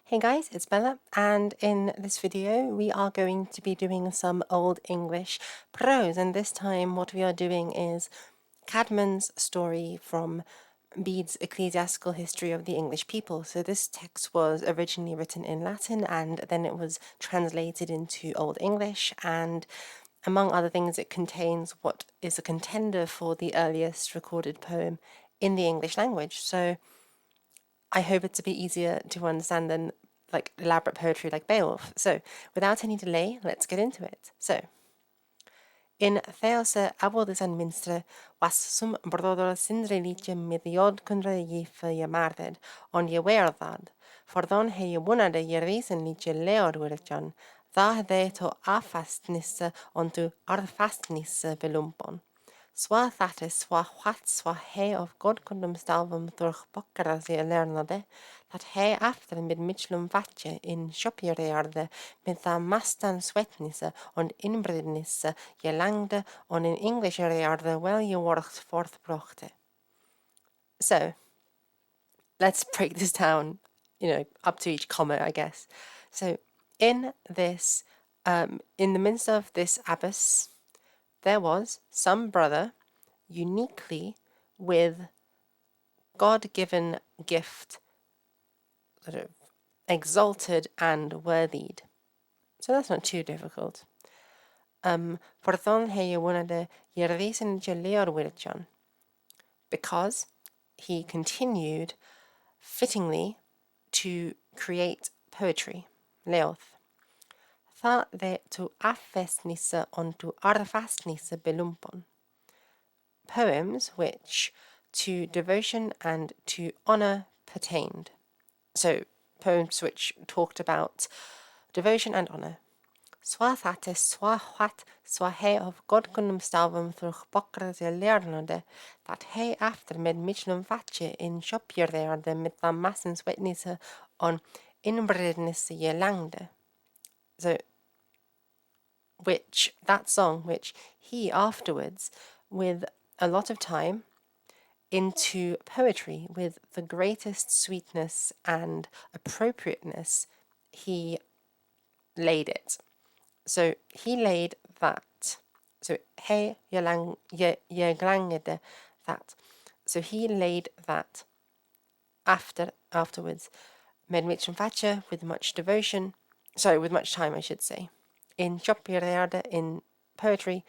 Hey guys, it's Bella, and in this video we are going to be doing some Old English prose, and this time what we are doing is Caedmon's story from Bede's Ecclesiastical History of the English People. So this text was originally written in Latin and then it was translated into Old English, and among other things it contains what is a contender for the earliest recorded poem in the English language. So I hope it's a bit easier to understand than like elaborate poetry like Beowulf. So, without any delay, let's get into it. So, in Theose abodes an minstre was sum brodor sindre lice midiod kundre yife yamarted on ye weardad, for don he ye wunade ye reason lice leod wirjan, tha de to afastnisse onto arfastnisse belumpon. Swa thatis swa what swa he of God kundum stalvum durch bokkeras je lernade, that he after mid mitchlum vatje in shopjerearde mit tha mastan sweatnisse und inbrednisse je langde on in English rearde well je worcht forthbrochte. So, let's break this down, up to each comma, I guess. So, in this, in the midst of this abyss, there was some brother uniquely with God-given gift, sort of exalted and worthied. So that's not too difficult. Forthon he wonade yervisen leor because he continued fittingly to create poetry, leoth. Tha de to affestnisse on to arfastnisse belumpon. Poems which to devotion and to honour pertained. So, poems which talked about devotion and honour. Swa thates, swa what, swa he of godkunnum stalvum through bokkra ze learnode, that he after med mitchlum vatje in shopjerdearde mit the massens witnesse on inbrednisse je langde. So, that song, which he afterwards, with a lot of time, into poetry with the greatest sweetness and appropriateness, he laid it. So he laid that. So he yeglangede that. So he laid that afterwards, med mitchum fache with much devotion, with much time I should say, in shopjererde in poetry,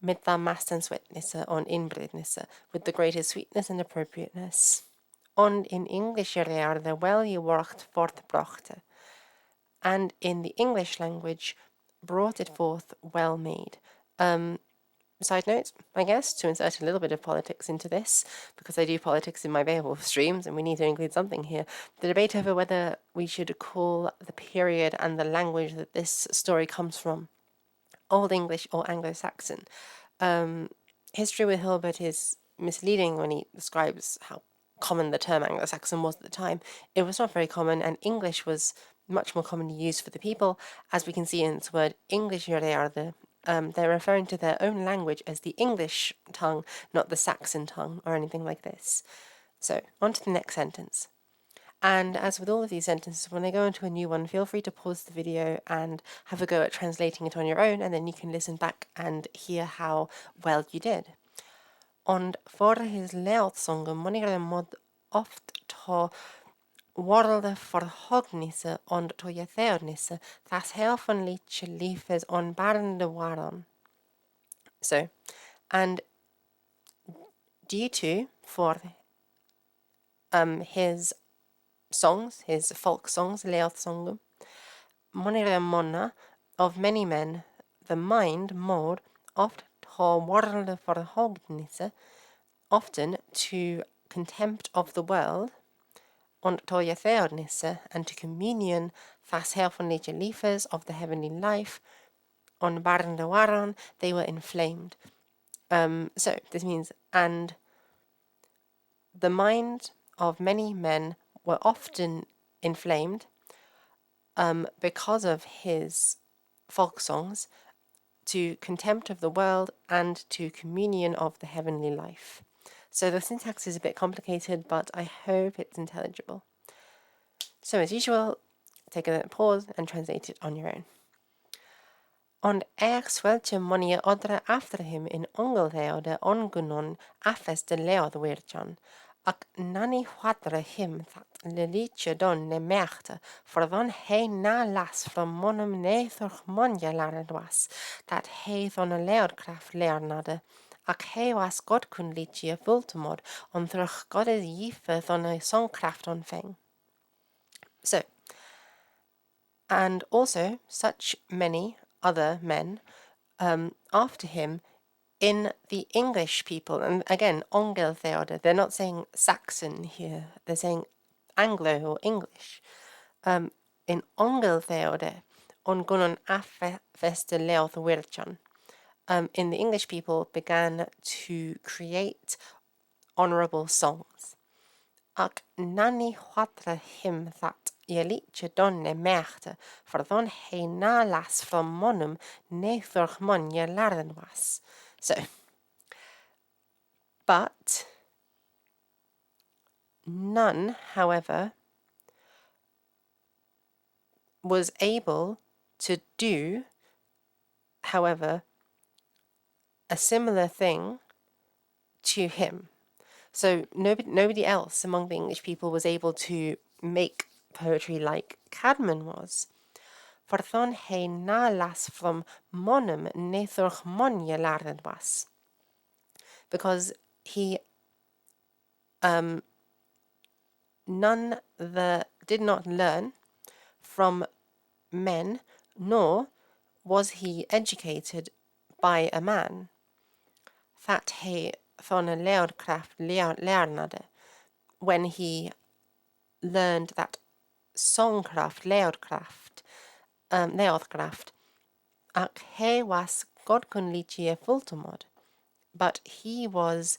mit the mastens witnesse on inbrednisse, with the greatest sweetness and appropriateness. On in English the well je worcht fortbrachte, and in the English language brought it forth well made. Side note, I guess, to insert a little bit of politics into this, because I do politics in my Beowulf streams and we need to include something here, the debate over whether we should call the period and the language that this story comes from Old English or Anglo-Saxon. History with Hilbert is misleading when he describes how common the term Anglo-Saxon was at the time. It was not very common, and English was much more commonly used for the people, as we can see in this word English. They're referring to their own language as the English tongue, not the Saxon tongue or anything like this. So, on to the next sentence. And as with all of these sentences, when I go into a new one, feel free to pause the video and have a go at translating it on your own, and then you can listen back and hear how well you did. Und for his leotsånger monigre mod oft to worlde forhognisse und to jetheornisse, thas helfen liche liefes on barnde waron. So, and due to, for his songs, his folk songs, leotsånger, monire monna, of many men, the mind, mod, oft to worlde forhognisse, often to contempt of the world, und to jetheornisse, and to communion, thas helfenliche liefers of the heavenly life, on barnde waron, they were inflamed. So this means, and the mind of many men were often inflamed because of his folk songs, to contempt of the world and to communion of the heavenly life. So the syntax is a bit complicated, but I hope it's intelligible. So as usual, take a pause and translate it on your own. Ond swelche monia odra after him in ongeltheode ongunon affes de leod wirjan, ac nani hwadre him that leliche don ne merte, for don he na las from monum ne thorch monja lared was, that he thon a leodcraft learnade, ac he was god kun lichie vultumod, on thorch god is yife thon a songcraft on feng. So, and also such many other men after him in the English people, and again, Ongeltheode, they're not saying Saxon here, they're saying Anglo or English. In Ongeltheode, on gunon affeste leoth wirchan, in the English people began to create honorable songs. Ac nani hwadre him that Jelietje donne merte, for don he na las from monum ne thorch mon je larden was. So, but none, however, was able to do, however, a similar thing to him. So nobody else among the English people was able to make poetry like Cadmon was. For thon he na las from monum ne thorch mon je larden was. Because he did not learn from men, nor was he educated by a man. That he thon a leodcraft learnade, when he learned that songcraft, leodcraft, ac he was godkunliche fultumod, but he was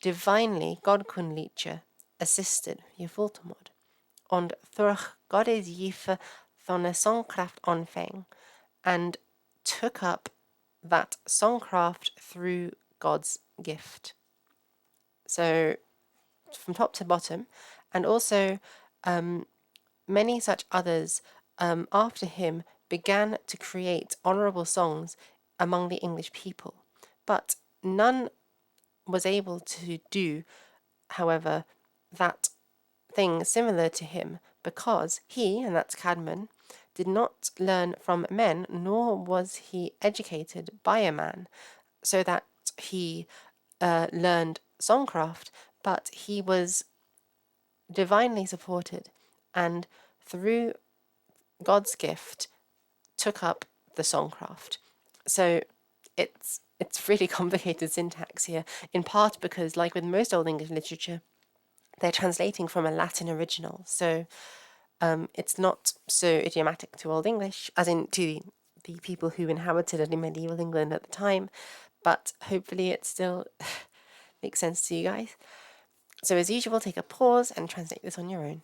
divinely godkunliche assisted, je fultumod, und thurch God is yife thon a songcraft onfeng, and took up that songcraft through God's gift. So from top to bottom, and also many such others after him began to create honourable songs among the English people, but none was able to do, however, that thing similar to him, because he, and that's Cadmon, did not learn from men, nor was he educated by a man, so that he learned songcraft, but he was divinely supported, and through God's gift took up the songcraft. So it's really complicated syntax here, in part because, like with most Old English literature, they're translating from a Latin original, so it's not so idiomatic to Old English, as in to the people who inhabited it in medieval England at the time, but hopefully it still makes sense to you guys. So as usual, take a pause and translate this on your own.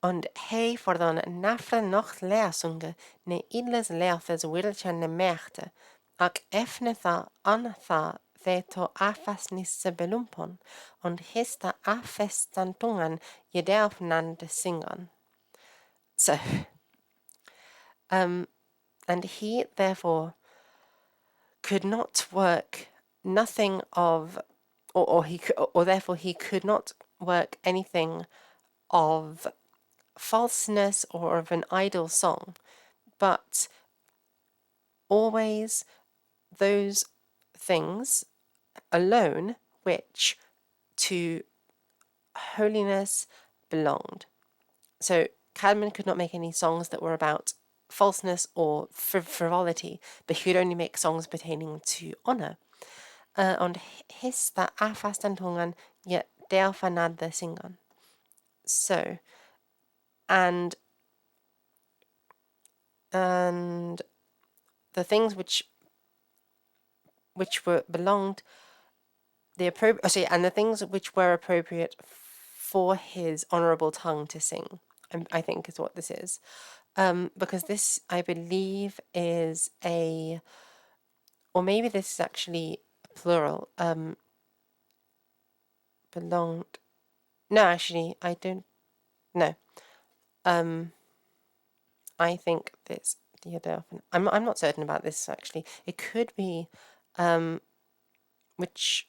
Und hei for dan nafre noch leasunge ne idles leathes wilcha ne merte, ac efne tha an tha theto afasnisse belumpon, und hista afestantungan jedelfnan de singan. So, and he therefore could not work nothing of, or therefore he could not work anything of falseness or of an idle song, but always those things alone which to holiness belonged. So Cadmon could not make any songs that were about falseness or frivolity, but he could only make songs pertaining to honor. Und hista afastantungan yet delfanad singan. So, and the things which were belonged and the things which were appropriate for his honorable tongue to sing, I think is what this is, because this, I believe, is or maybe this is actually plural. Belonged. No, actually, I don't know. I think this I'm not certain about this actually. It could be which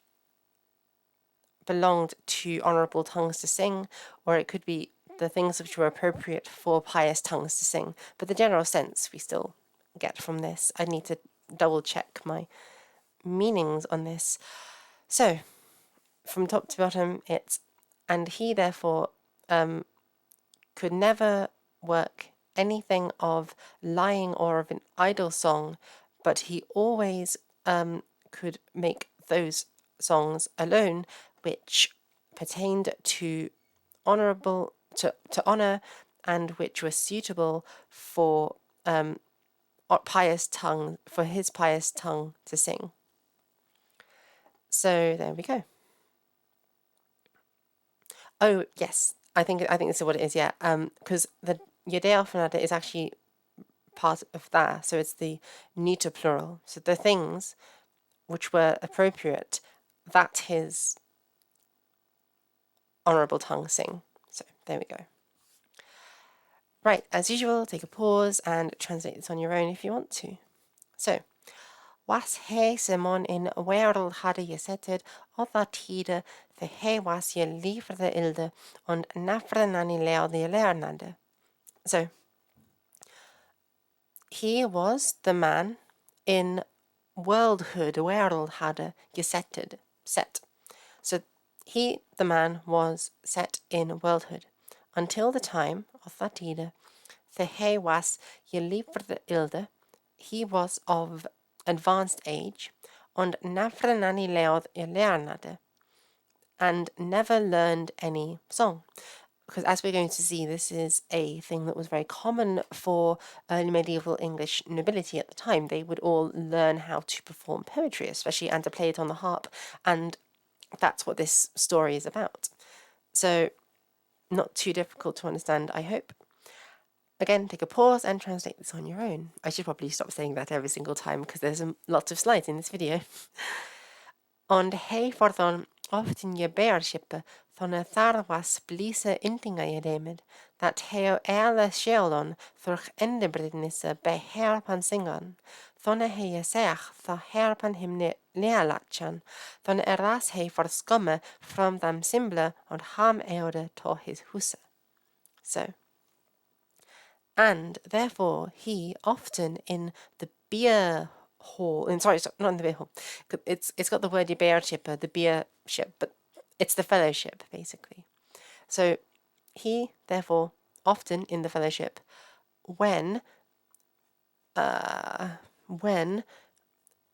belonged to honourable tongues to sing, or it could be the things which were appropriate for pious tongues to sing. But the general sense we still get from this. I need to double check my meanings on this. So, from top to bottom, it's and he therefore could never work anything of lying or of an idle song, but he always could make those songs alone which pertained to honourable to honour and which were suitable for pious tongue for his pious tongue to sing. So there we go. Oh yes, I think this is what it is. Yeah, because the Judeo is actually part of that, so it's the neuter plural. So the things which were appropriate that his honourable tongue sing. So there we go. Right, as usual, take a pause and translate this on your own if you want to. So, was he Cædmon in wereld hadde gesettet, og that tide the he was je lieferde ilde, und nafre nani leode lernande. So, he was the man in worldhood, wereld hadde gesetted, set. So, he, the man, was set in worldhood, until the time of that tide, the he was je lieferde ilde, he was of advanced age, und nafre nani leod lernade, and never learned any song. Because as we're going to see, this is a thing that was very common for early medieval English nobility at the time. They would all learn how to perform poetry, especially, and to play it on the harp, and that's what this story is about. So, not too difficult to understand, I hope. Again, take a pause and translate this on your own. I should probably stop saying that every single time because there's lots of slides in this video. Und hei forðon often je bearshippe thonne thar was blise intinga je demid, that heo eile sjeldon thurch endebridnisse be herpan singan, thonne hei je seach tha herpan himne lealachan, thonne eras hei for skomme from them simble und ham eode to his husse. So, and therefore he often in the beer hall, and sorry, not in the beer hall, it's got the word beership, the beer ship, but it's the fellowship basically. So he therefore often in the fellowship when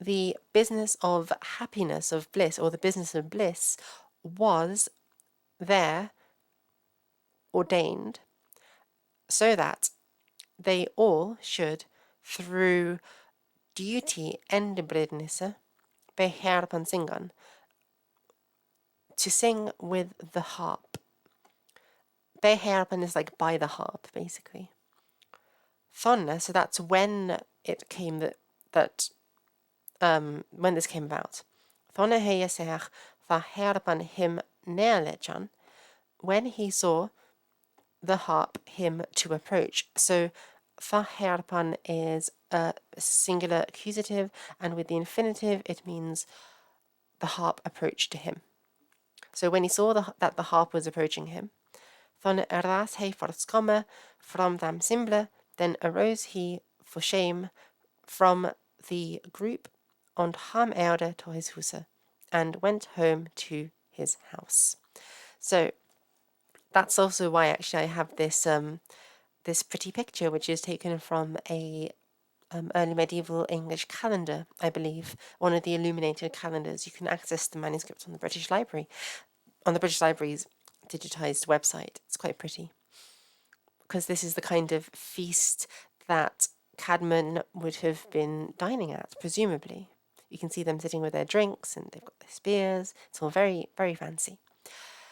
the business of happiness, of bliss, or the business of bliss was there ordained so that they all should, through duty endebrednisse, beherpan singan, to sing with the harp. Beherpan is like by the harp, basically. Thonne, so that's when it came when this came about. Thonne heie seach va herpan him neerlechan, when he saw the harp him to approach. So Faherpan is a singular accusative, and with the infinitive it means the harp approached to him. So when he saw that the harp was approaching him, Thon eras he forskomme from them simble, then arose he for shame from the group, and ham erde to his husse, and went home to his house. So that's also why actually I have this this pretty picture, which is taken from a early medieval English calendar, I believe, one of the illuminated calendars. You can access the manuscripts on the British Library, on the British Library's digitized website. It's quite pretty, because this is the kind of feast that Cadmon would have been dining at, presumably. You can see them sitting with their drinks, and they've got their spears. It's all very, very fancy.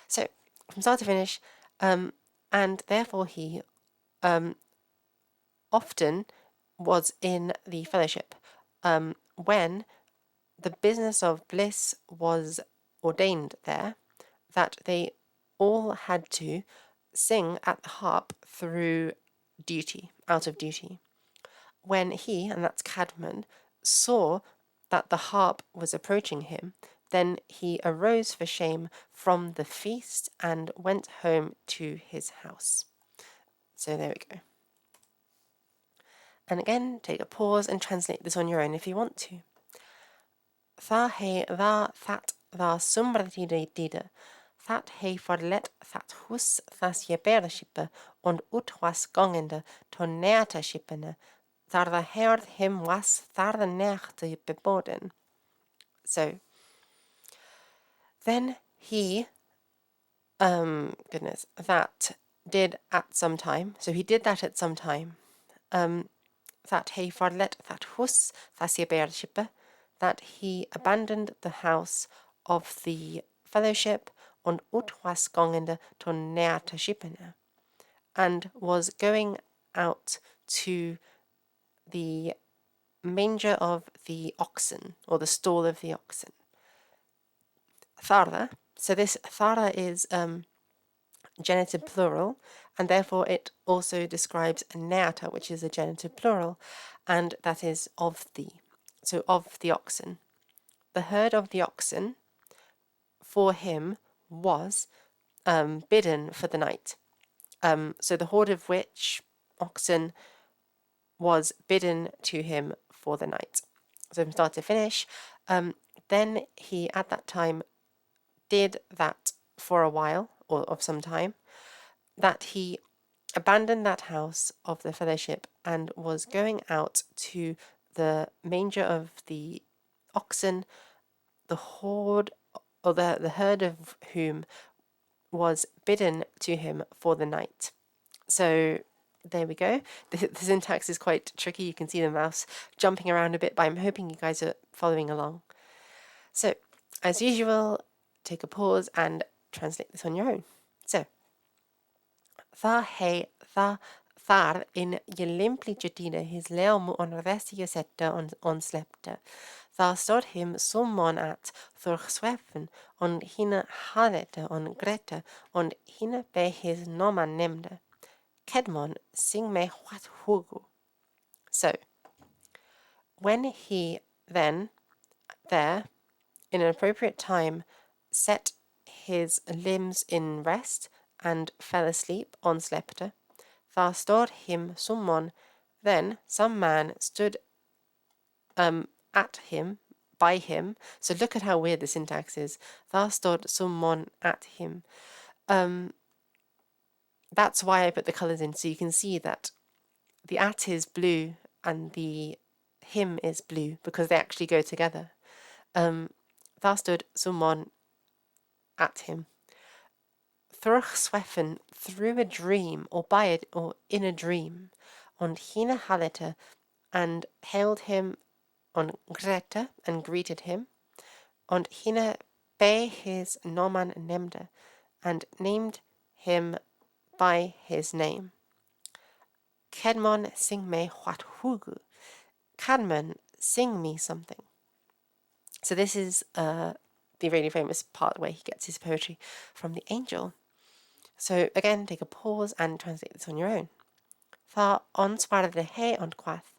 So, from start to finish, and therefore he often was in the fellowship when the business of bliss was ordained there, that they all had to sing at the harp through duty, out of duty. When he, and that's Caedmon, saw that the harp was approaching him, then he arose for shame from the feast and went home to his house. So there we go. And again, take a pause and translate this on your own if you want to. Tha he tha that tha sumradide dide. That he forlet that hus thas je bereshippe und utwas gongende ton neata shippene. Thar the heard him was thar the nechte beboden. So then he that did at some time. So he did that at some time. That he forlet that hus thas je bereshippe, that he abandoned the house of the fellowship und utwas gongende ton neata shippene, and was going out to the manger of the oxen, or the stall of the oxen. Thara, so this thara is genitive plural, and therefore it also describes neata, which is a genitive plural, and that is of the. So of the oxen. The herd of the oxen for him was bidden for the night. So the horde of which oxen was bidden to him for the night. So from start to finish. Then he at that time did that for a while, or of some time, that he abandoned that house of the fellowship and was going out to the manger of the oxen, the horde, or the herd of whom was bidden to him for the night. So there we go. The syntax is quite tricky. You can see the mouse jumping around a bit, but I'm hoping you guys are following along. So, as usual, take a pause and translate this on your own. So, Tha he tha thar in je limplige dine his leum on restige sette on slepte. Tha stod him Cædmon at thurgsweffen on hine halete on grete on hine be his noman nemde. Cadmon sing me what hugu. So, when he then, there, in an appropriate time, set his limbs in rest and fell asleep on slepte, thar stod him Cædmon, then some man stood at him, by him. So look at how weird the syntax is. Thar stod Cædmon at him. That's why I put the colours in, so you can see that the at is blue and the him is blue because they actually go together. Thar stood Cædmon at him. Thurgsweffen, through a dream, or by it, or in a dream, on hine halete, and hailed him on Grete, and greeted him, on hine be his noman nemde, and named him by his name. Cadmon sing me what hugu. Cadmon, sing me something. So this is the really famous part where he gets his poetry from the angel. So again, take a pause and translate this on your own. Tha ansvarde he on quath,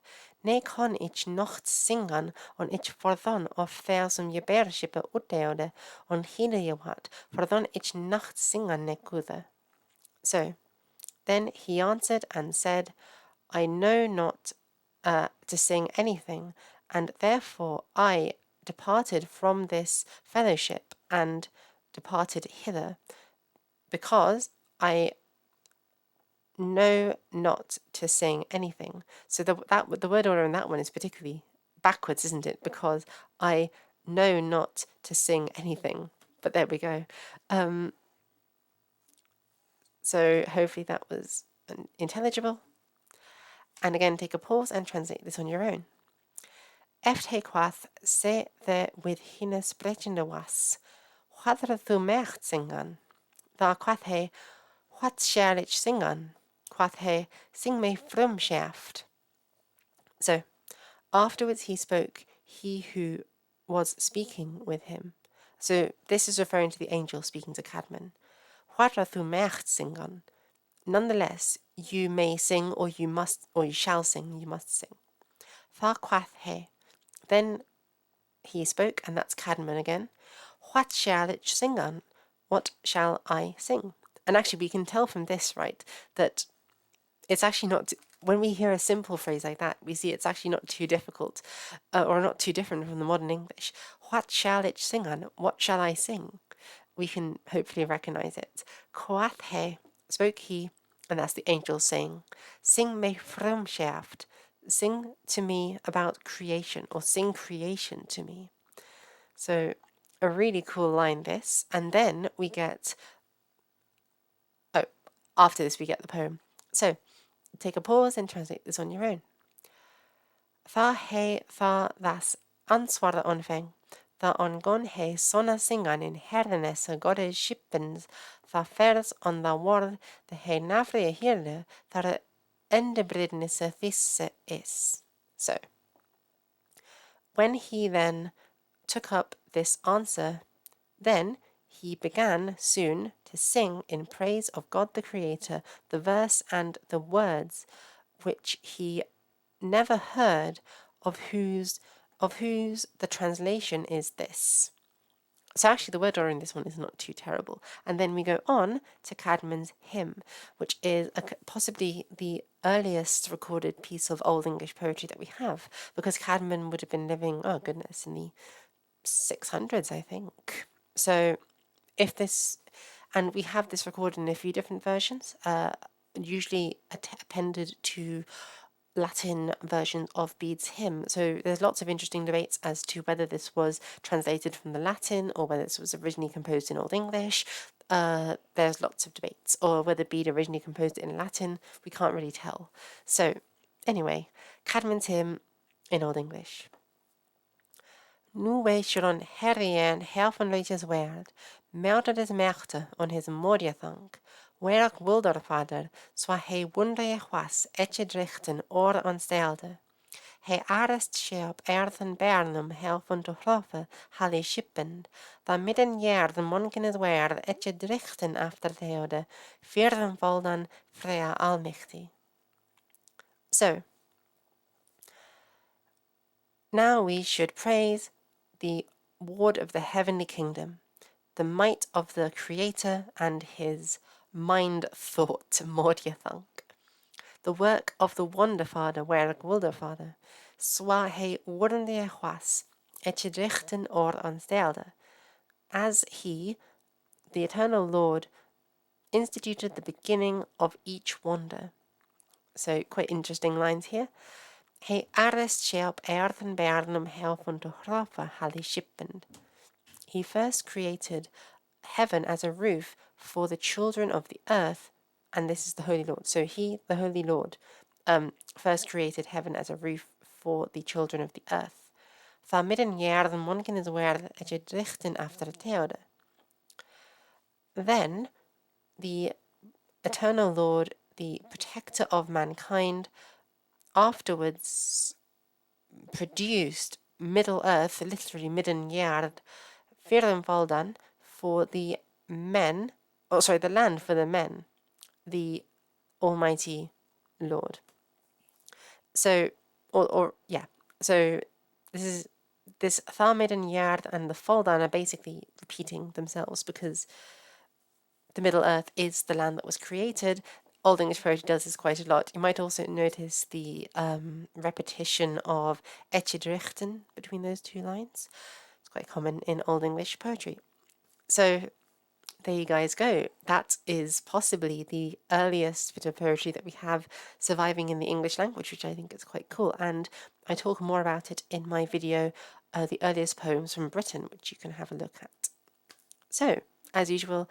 ne kon ich noch singen on ich forthon of their som je bershippe utdeode on hine je wat, forthon ich noch singen ne kuthe. So, then he answered and said, I know not to sing anything, and therefore I departed from this fellowship and departed hither, because I know not to sing anything. So the word order in that one is particularly backwards, isn't it? Because I know not to sing anything. But there we go. So hopefully that was intelligible. And again, take a pause and translate this on your own. Eft he quath se the with hine sprechende was. Whadra thu mecht singan? Da quath he, what shall ich singan? Quath he, sing me frum shaft. So, afterwards he spoke, he who was speaking with him. So this is referring to the angel speaking to Cadmon. Whadra thu mecht singan? Nonetheless, you may sing, or you must, or you shall sing, you must sing. Tha quath he. Then he spoke, and that's Cadmon again. What shall it sing on? What shall I sing? And actually, we can tell from this, right, that it's actually not, when we hear a simple phrase like that, we see it's actually not too difficult, or not too different from the modern English. What shall it sing on? What shall I sing? We can hopefully recognize it. Quath he, spoke he, and that's the angel saying, sing me frumschaft, sing to me about creation, or sing creation to me. So a really cool line this, and then we get, after this we get the poem. So take a pause and translate this on your own. Tha he tha thas answara onfeng, tha ongon he sonna singan in herdenes a gode shippens, tha fers on the word the he nafri hirle, tha endebridnis a thisse is. So, when he then took up this answer, then he began soon to sing in praise of God the Creator the verse and the words which he never heard, of whose the translation is this. So actually the word order in this one is not too terrible. And then we go on to Caedmon's hymn, which is possibly the earliest recorded piece of Old English poetry that we have, because Caedmon would have been living, oh goodness, in the 600s, I think. So if this, and we have this recorded in a few different versions, usually appended to Latin versions of Bede's hymn. So there's lots of interesting debates as to whether this was translated from the Latin or whether this was originally composed in Old English. There's lots of debates, or whether Bede originally composed it in Latin. We can't really tell. So anyway, Cadmon's hymn in Old English. Nu weisjon herrien helfen leidjes werd, melder des mechte on his morjethank, werk wilder vader, zwa he wundrich was, etje drichten oor onstelde. He arrest schep earthen bernum helfen to hlofe, halli shippend, da midden jaar de monken is werd, etje drichten after theode, vierden voldan Freya almichty. So, now we should praise the ward of the heavenly kingdom, the might of the Creator and his mind-thought, Mordjethank, the work of the Wonder-Father, Werk Wilder-Father, Swa he wordende was, etche richten or onstelde, as he, the eternal Lord, instituted the beginning of each wonder. So quite interesting lines here. He arrest shelp earthen bernum helfen to hrafa halli shippend. He first created heaven as a roof for the children of the earth, and this is the Holy Lord. So he, the Holy Lord, first created heaven as a roof for the children of the earth. Tha midden jaren monken is werd et je drichten after theode. Then the eternal Lord, the protector of mankind, afterwards produced Middle Earth, literally midden jard, Firdenvaldan, for the men, the land for the men, the Almighty Lord. So, so this Tharmidden Yard and the Foldan are basically repeating themselves, because the Middle Earth is the land that was created. Old English poetry does this quite a lot. You might also notice the repetition of etchedrichten between those two lines. It's quite common in Old English poetry. So there you guys go. That is possibly the earliest bit of poetry that we have surviving in the English language, which I think is quite cool. And I talk more about it in my video, The Earliest Poems from Britain, which you can have a look at. So, as usual,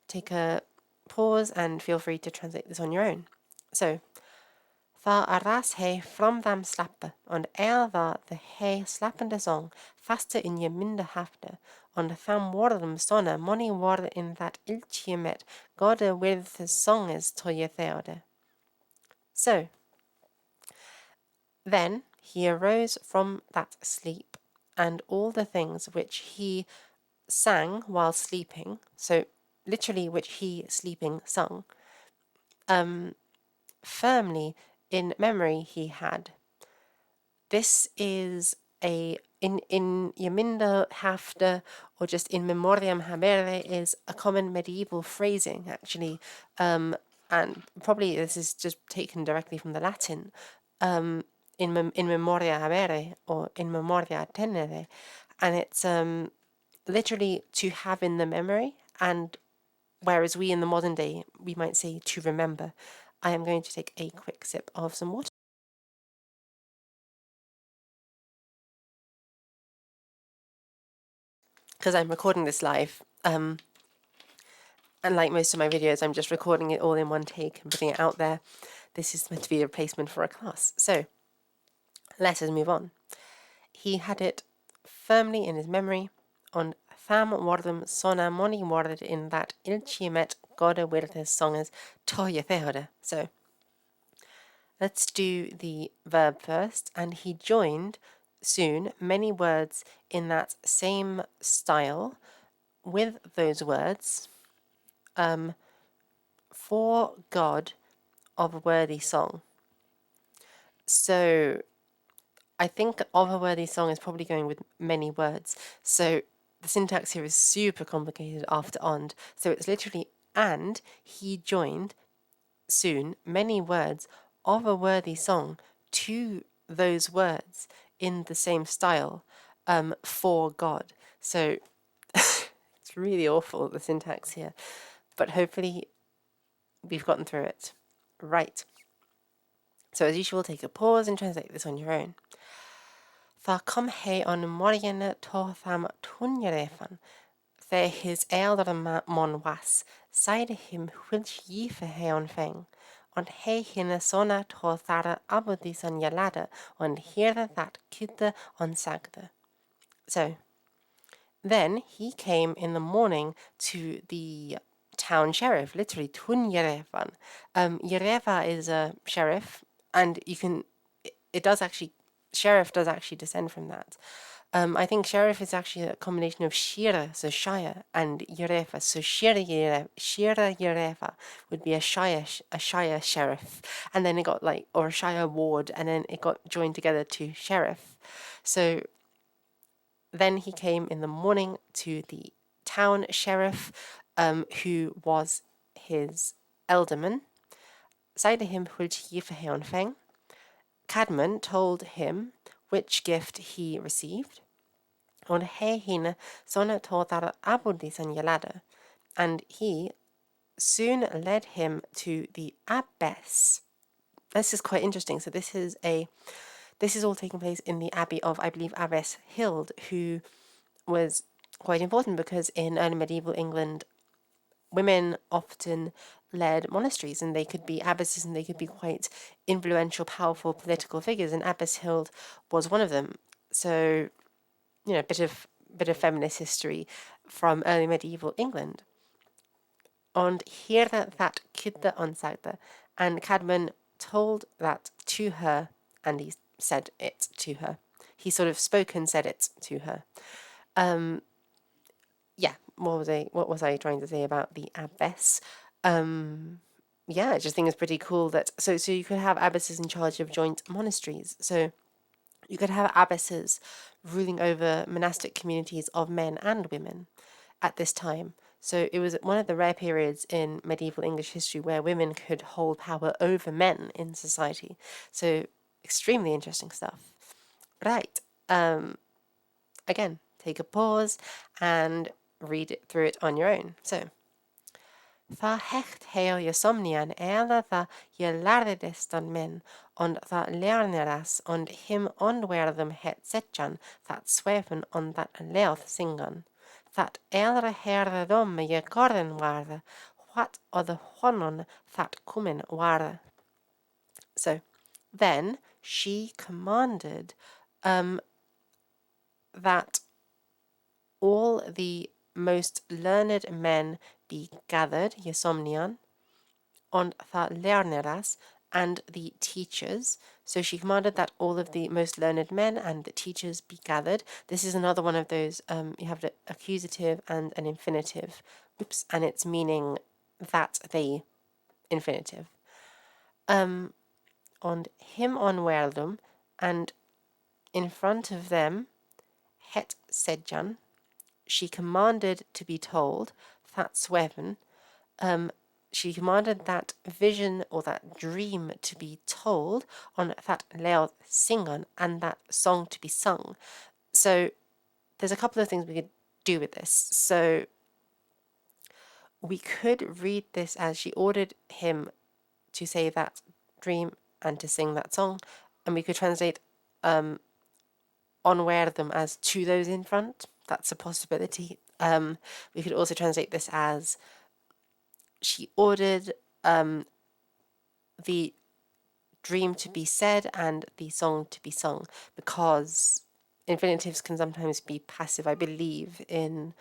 take a pause and feel free to translate this on your own. So, Tha arras he from them slappe, and tha the he slappende song, faste in je minde hafte, and tham wordum sonne money word in that iltje met, gode with the song is to je theode. So, then he arose from that sleep, and all the things which he sang while sleeping, so literally which he sleeping sung, firmly in memory he had. This is in Yamindo Hafta, or just in memoriam habere, is a common medieval phrasing actually, and probably this is just taken directly from the Latin. In memoria habere or in memoria tenere, and it's literally to have in the memory, and whereas we in the modern day we might say to remember. I am going to take a quick sip of some water because I'm recording this live. And like most of my videos, I'm just recording it all in one take and putting it out there. This is meant to be a replacement for a class. So let us move on. He had it firmly in his memory on tham wardum sona moni warded in that ilchimet goda wirtes songes toye theode. So let's do the verb first. And he joined soon many words in that same style with those words for God of a worthy song. So I think of a worthy song is probably going with many words. So the syntax here is super complicated after ond. So it's literally and he joined soon many words of a worthy song to those words in the same style for God. So it's really awful, the syntax here. But hopefully we've gotten through it. Right. So as usual, take a pause and translate this on your own. Tha kom he on morgen to tham tunjerefan. The his elder mon was, side him which ye for he on feng. Und he hinne sona to thara abudis on yalada, und heerde that kidde on sagde. So, then he came in the morning to the town sheriff, literally Tun Yerefan. Yerefa is a sheriff, and you can, it does actually, sheriff does actually descend from that. I think sheriff is actually a combination of shira, so shire, and yerefa. So shira yerefa would be a shire sheriff, and then it got like, or a shire ward, and then it got joined together to sheriff. So then he came in the morning to the town sheriff, who was his elderman. Zeide him which he for feng. Cadmon told him which gift he received. Und he hine sonne tåtar abudis an yelada. And he soon led him to the abbess. This is quite interesting. So this is all taking place in the abbey of, I believe, Abbess Hild, who was quite important because in early medieval England, women often led monasteries, and they could be abbesses, and they could be quite influential, powerful political figures, and Abbess Hild was one of them. So, you know, a bit of feminist history from early medieval England. Und heerde that kidde ansagde, and Cadmon told that to her, and he said it to her. He sort of spoke and said it to her. Yeah, what was I trying to say about the abbess? Yeah, I just think it's pretty cool that so you could have abbesses in charge of joint monasteries. So you could have abbesses ruling over monastic communities of men and women at this time. So it was one of the rare periods in medieval English history where women could hold power over men in society. So extremely interesting stuff. Right. Again, take a pause and read it through it on your own. So, Tha hecht heil je somnian eile tha je lærdes dan men, und tha lerneras und him ondwerdum het setjan, that sweven on that leoth singan. That eilre herde domme je gorden waarde, what o the honon that kumen waarde. So, then she commanded that all the most learned men be gathered, Jesomnian, und the lerneras, and the teachers. So she commanded that all of the most learned men and the teachers be gathered. This is another one of those, you have the accusative and an infinitive. Oops, and it's meaning that they infinitive. Und him onwerdum, and in front of them, het Cædmon, she commanded to be told, that Cædmon, she commanded that vision or that dream to be told, on that leod singon, and that song to be sung. So there's a couple of things we could do with this. So we could read this as she ordered him to say that dream and to sing that song, and we could translate onwerdum as to those in front. That's a possibility. We could also translate this as she ordered the dream to be said and the song to be sung, because infinitives can sometimes be passive, I believe, in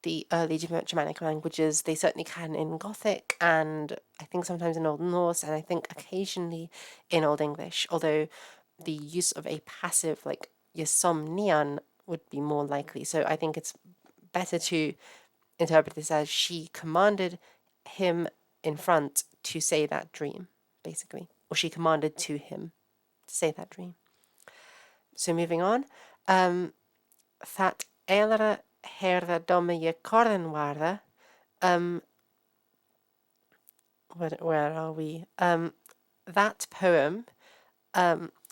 the early Germanic languages. They certainly can in Gothic, and I think sometimes in Old Norse, and I think occasionally in Old English, although the use of a passive like ysomnian would be more likely. So I think it's better to interpret this as she commanded him in front to say that dream, basically, or she commanded to him to say that dream. So moving on, that eilere herda domme je korden waarde. Where are we? That poem,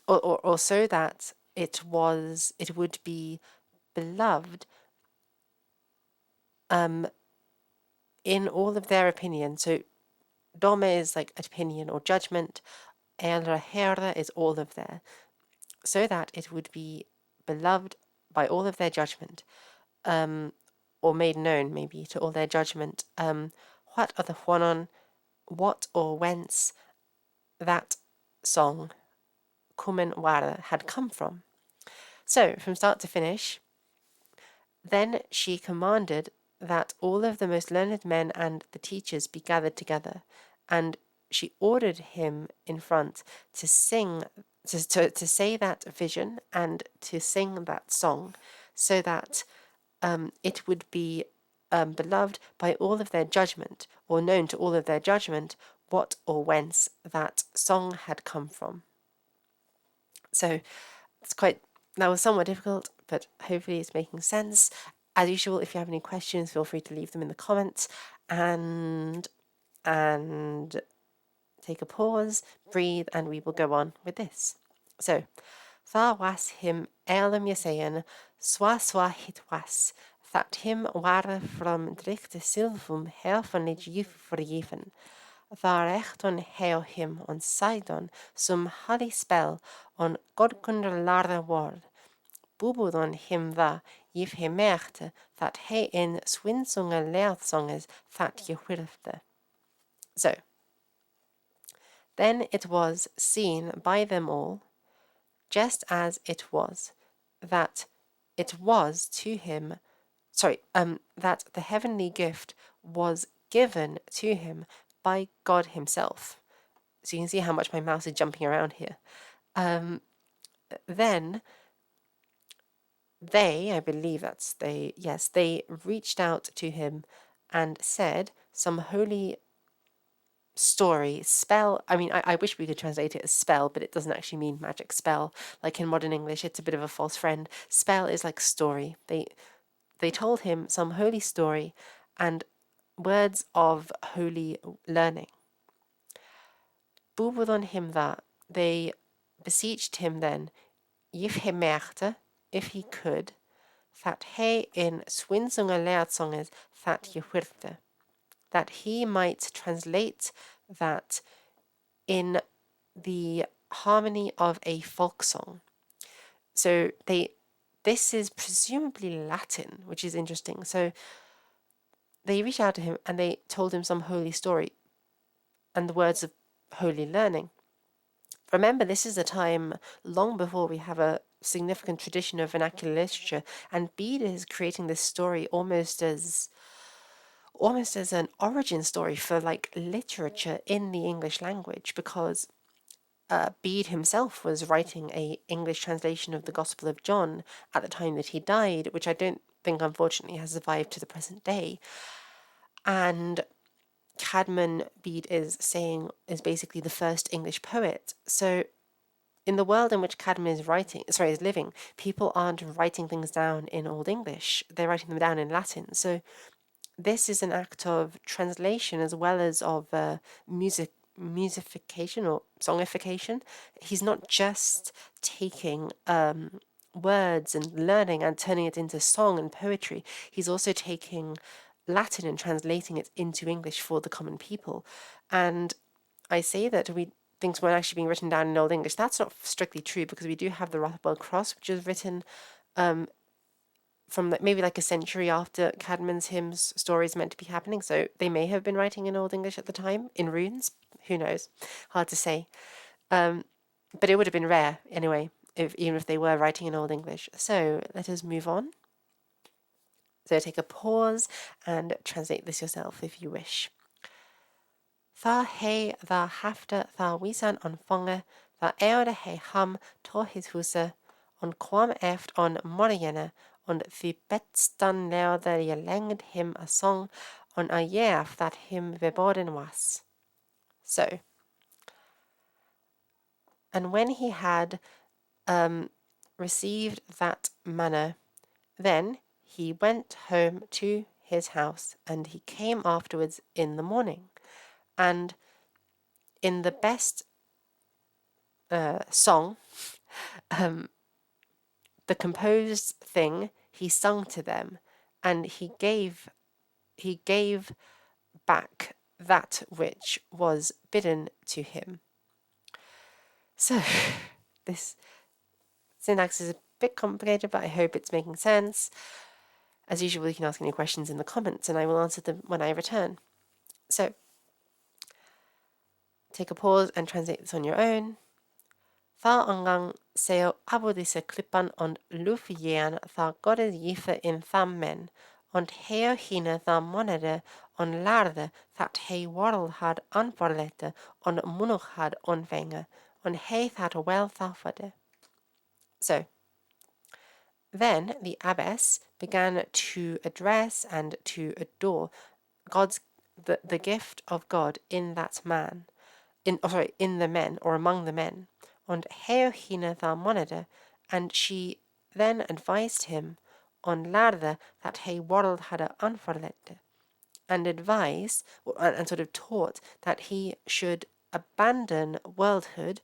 or so that it would be beloved in all of their opinion. So dome is like opinion or judgment, eilere herda is all of their, so that it would be beloved by all of their judgment, or made known maybe to all their judgment, what are the whanon, what or whence that song, kumen ware, had come from. So from start to finish, then she commanded that all of the most learned men and the teachers be gathered together, and she ordered him in front to sing, to say that vision and to sing that song, so that it would be beloved by all of their judgment, or known to all of their judgment, what or whence that song had come from. So that was somewhat difficult, but hopefully it's making sense. As usual, if you have any questions, feel free to leave them in the comments, and take a pause, breathe, and we will go on with this. So, tha was him elem jeseien, swa hit was, that him ware from drichte silvum helfannig juf vergeven. Var echt on heo him on Cædmon sum halli spel on godkunder larde word. Bubud on him va jif he merkte that he in swinsunge leersonges that je whirfte. So, then it was seen by them all, just as it was, that it was to him, that the heavenly gift was given to him by God himself. So you can see how much my mouse is jumping around here. Then they, I believe that's they, yes, they reached out to him and said some holy story, spell. I mean, I wish we could translate it as spell, but it doesn't actually mean magic spell. Like in modern English, it's a bit of a false friend. Spell is like story. They told him some holy story and words of holy learning. Bubud on him that they beseeched him then, if he merkte, if he could, that he in swinsunge leersonges that je whirte, that he might translate that in the harmony of a folk song. So this is presumably Latin, which is interesting. So they reached out to him and they told him some holy story and the words of holy learning. Remember, this is a time long before we have a significant tradition of vernacular literature, and Bede is creating this story almost as an origin story for like literature in the English language, because Bede himself was writing a English translation of the Gospel of John at the time that he died, which I don't think unfortunately has survived to the present day. And Caedmon Bede is basically the first English poet. So in the world in which Cadmon is living, people aren't writing things down in Old English. They're writing them down in Latin. So this is an act of translation as well as of musification or songification. He's not just taking words and learning and turning it into song and poetry. He's also taking Latin and translating it into English for the common people. And I say that things weren't actually being written down in Old English. That's not strictly true, because we do have the Rothwell Cross, which was written from maybe like a century after Caedmon's hymns stories meant to be happening. So they may have been writing in Old English at the time, in runes. Who knows? Hard to say. But it would have been rare anyway, even if they were writing in Old English. So let us move on. So take a pause and translate this yourself if you wish. Tha he tha hafte tha wisan on fonge, tha eode he ham to his huse, on kwam eft on morjene, on the betstan leode je lenged him a song, on a yeaf that him verboden was. So, and when he had received that manna, then he went home to his house, and he came afterwards in the morning. And in the best song, the composed thing, he sung to them, and he gave back that which was bidden to him. So this syntax is a bit complicated, but I hope it's making sense. As usual, you can ask any questions in the comments, and I will answer them when I return. So take a pause and translate this on your own. Tha angang seo abodise klippan on lufian tha godes yife in tham men, und heo hine tha monede on larde that he world had anforlette on munuch had onvenge, on he that well thafade. So then the abbess began to address and to adore the gift of God in that man, in the men, or among the men, und heo hine tha monede, and she then advised him on larde that he world had anforlette, and advised and sort of taught that he should abandon worldhood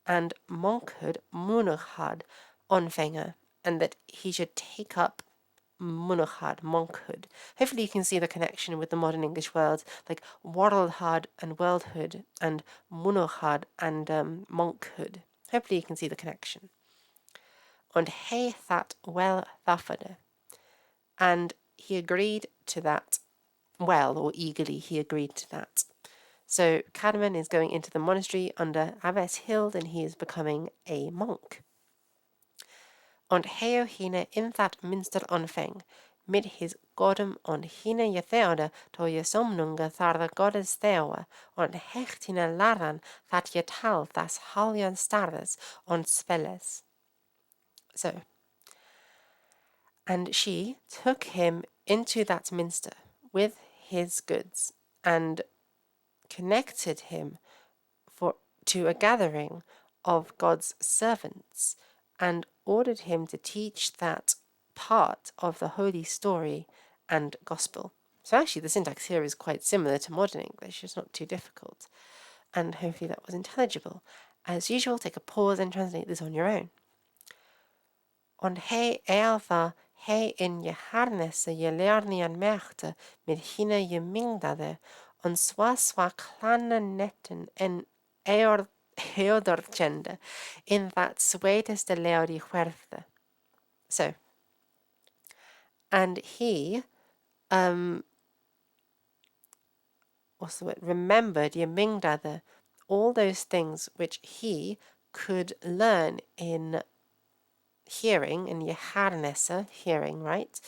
and monkhood, munachad, onfenger, and that he should take up munachad, monkhood. Hopefully you can see the connection with the modern English words, like worldhad and worldhood, and munachad and monkhood. Hopefully you can see the connection. Und he that well thafade, and he agreed to that well, or eagerly he agreed to that. So Cadmon is going into the monastery under Abbess Hild, and he is becoming a monk. Und heo hine in that minster onfeng, mid his godum on hine je theode to je somnunge tharde godes theoe, on hecht hine laran that je tal thas haljan stardes on spelles. So, and she took him into that minster with his goods, and connected him to a gathering of God's servants, and ordered him to teach that part of the holy story and gospel. So actually the syntax here is quite similar to modern English. It's not too difficult, and hopefully that was intelligible. As usual, take a pause and translate this on your own. On he ealfa he in je harnesse je lernian merte mit hine je mingdade, on swa klane netten en eodorgende in that sweeteste leodi huerte. So, and he, what's the word, remembered je mingdade, all those things which he could learn in hearing, in Yeharnessa, hearing, right?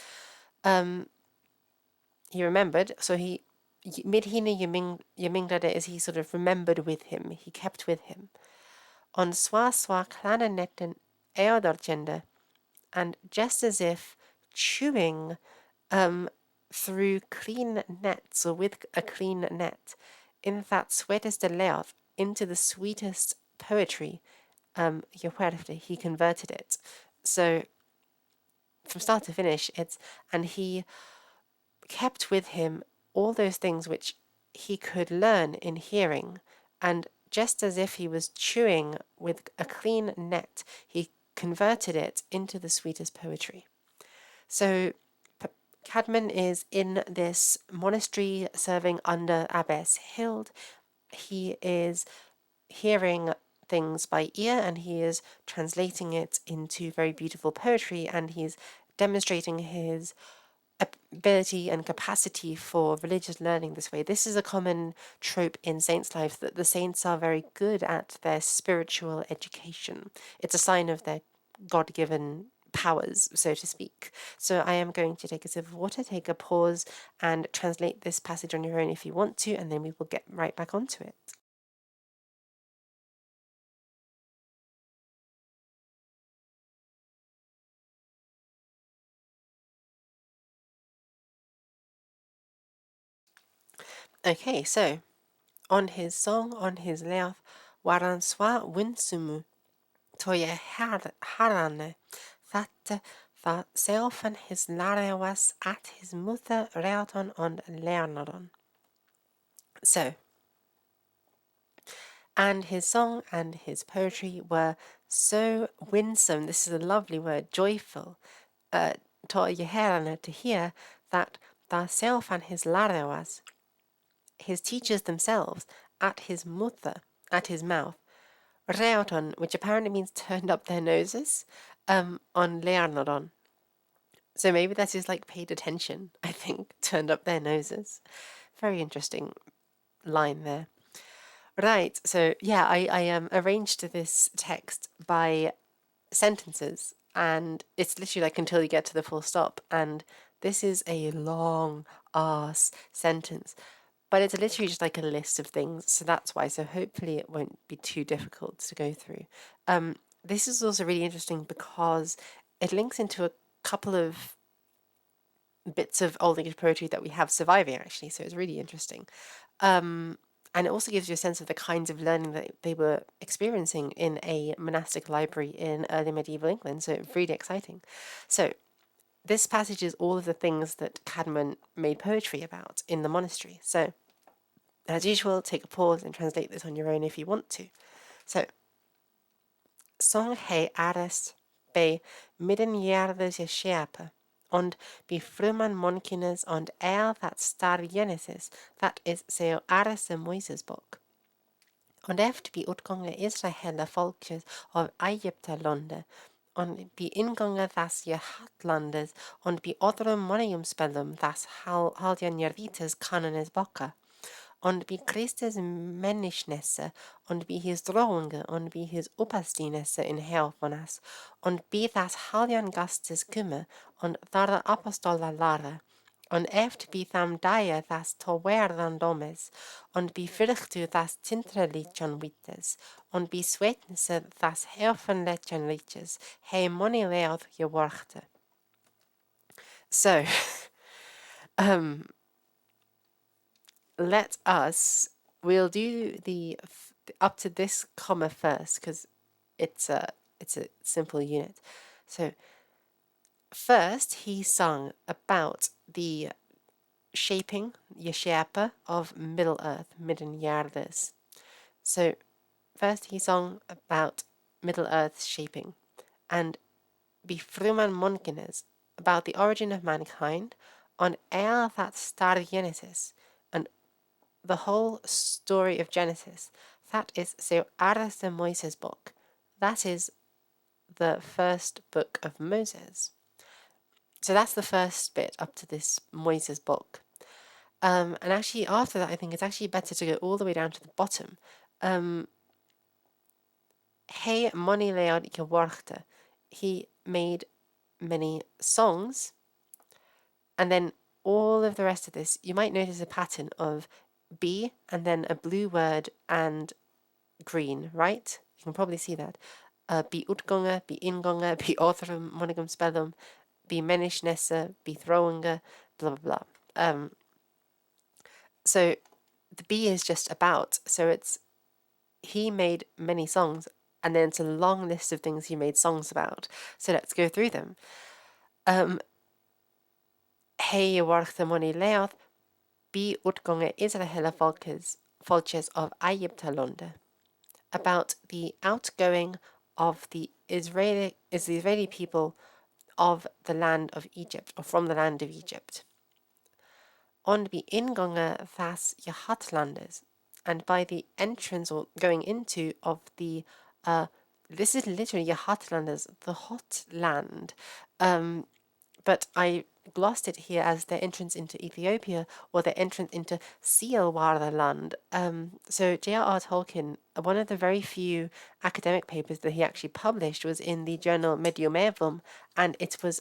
He remembered, so he midhine yemingdade is he sort of remembered with him, he kept with him. On swa klananetten eodorgende, and just as if chewing through clean nets, or with a clean net, in that sweetest lead, into the sweetest poetry, he converted it. So from start to finish, and he kept with him all those things which he could learn in hearing, and just as if he was chewing with a clean net, he converted it into the sweetest poetry. So Cadmon is in this monastery serving under Abbess Hild. He is hearing things by ear, and he is translating it into very beautiful poetry, and he's demonstrating his ability and capacity for religious learning this way. This is a common trope in saints' lives, that the saints are very good at their spiritual education. It's a sign of their God-given powers, so to speak. So I am going to take a sip of water, take a pause, and translate this passage on your own if you want to, and then we will get right back onto it. Okay, so on his song, on his leaf, waran swa winsumu, toye harane, that the self and his lare was at his mother reaton on learnodon. So, and his song and his poetry were so winsome, this is a lovely word, joyful, to hear, that the self and his lare was, his teachers themselves, at his mother, at his mouth, reoton, which apparently means turned up their noses, on learnodon. So maybe that is like paid attention, I think, turned up their noses. Very interesting line there. Right, so yeah, I arranged this text by sentences, and it's literally like until you get to the full stop, and this is a long ass sentence, but it's literally just like a list of things, so that's why. So hopefully it won't be too difficult to go through. This is also really interesting because it links into a couple of bits of Old English poetry that we have surviving, actually, so it's really interesting. And it also gives you a sense of the kinds of learning that they were experiencing in a monastic library in early medieval England, so it's really exciting. So this passage is all of the things that Cadmon made poetry about in the monastery. So as usual, take a pause and translate this on your own if you want to. So, song he arest bei midden jærdes je scherpe, und be fruman monkines und that star Genesis, that is seo areste Moises bok. Und efter be utgånge Israel folket av Egyptalande, und be ingånge das je hatlandes, und be otrum moniumspellum das haljan jervites kanones boka. Und be Christus människnesse, und be his drohunge, und be his uppastinesse in helfonas, und be das haljan gastes kumme, und thar apostola lare, und eft be tham daie das towerdan domes, und be fyrchtu das tintrelichon wittes, und be sweetnesse das helfenlechon liches, he moni leod geworchte. So, we'll do the up to this comma first, because it's a simple unit. So first he sung about the shaping, Yesherpa, of Middle Earth, Midden Yardes. So first he sung about Middle Earth's shaping, and Bifruman Monkines, about the origin of mankind, on that star Genesis, and the whole story of Genesis. That is so Aras de Moises book. That is the first book of Moses. So that's the first bit up to this Moises book. And actually after that, I think it's actually better to go all the way down to the bottom. He moni leod geworchte. He made many songs, and then all of the rest of this, you might notice a pattern of be and then a blue word and green, right? You can probably see that. Be utgånge, be ingånge, be orthrum, monigum spellum, be människnesse, be throwinge, blah, blah, blah. So the B is just about. So it's he made many songs, and then it's a long list of things he made songs about. So let's go through them. Hei warta moni leoth, bi utgange Israel volkes of Egyptalonde. About the outgoing of the Israeli people of the land of Egypt, or from the land of Egypt. On the ingange thas Jahatlandes, and by the entrance or going into of the this is literally Jahatlandes, the hot land. But I glossed it here as their entrance into Ethiopia or their entrance into Land. So J.R.R. Tolkien, one of the very few academic papers that he actually published was in the journal Mediomevom, and it was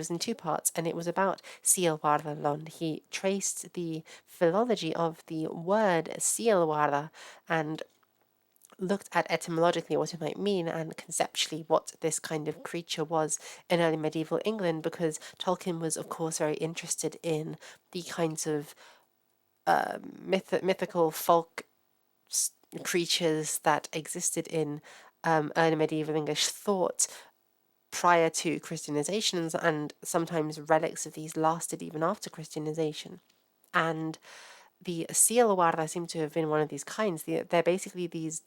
in two parts, and it was about Land. He traced the philology of the word Sielwarda and looked at etymologically what it might mean and conceptually what this kind of creature was in early medieval England, because Tolkien was, of course, very interested in the kinds of mythical folk creatures that existed in early medieval English thought prior to Christianizations, and sometimes relics of these lasted even after Christianization. And the Sielwarda seem to have been one of these kinds. They're basically these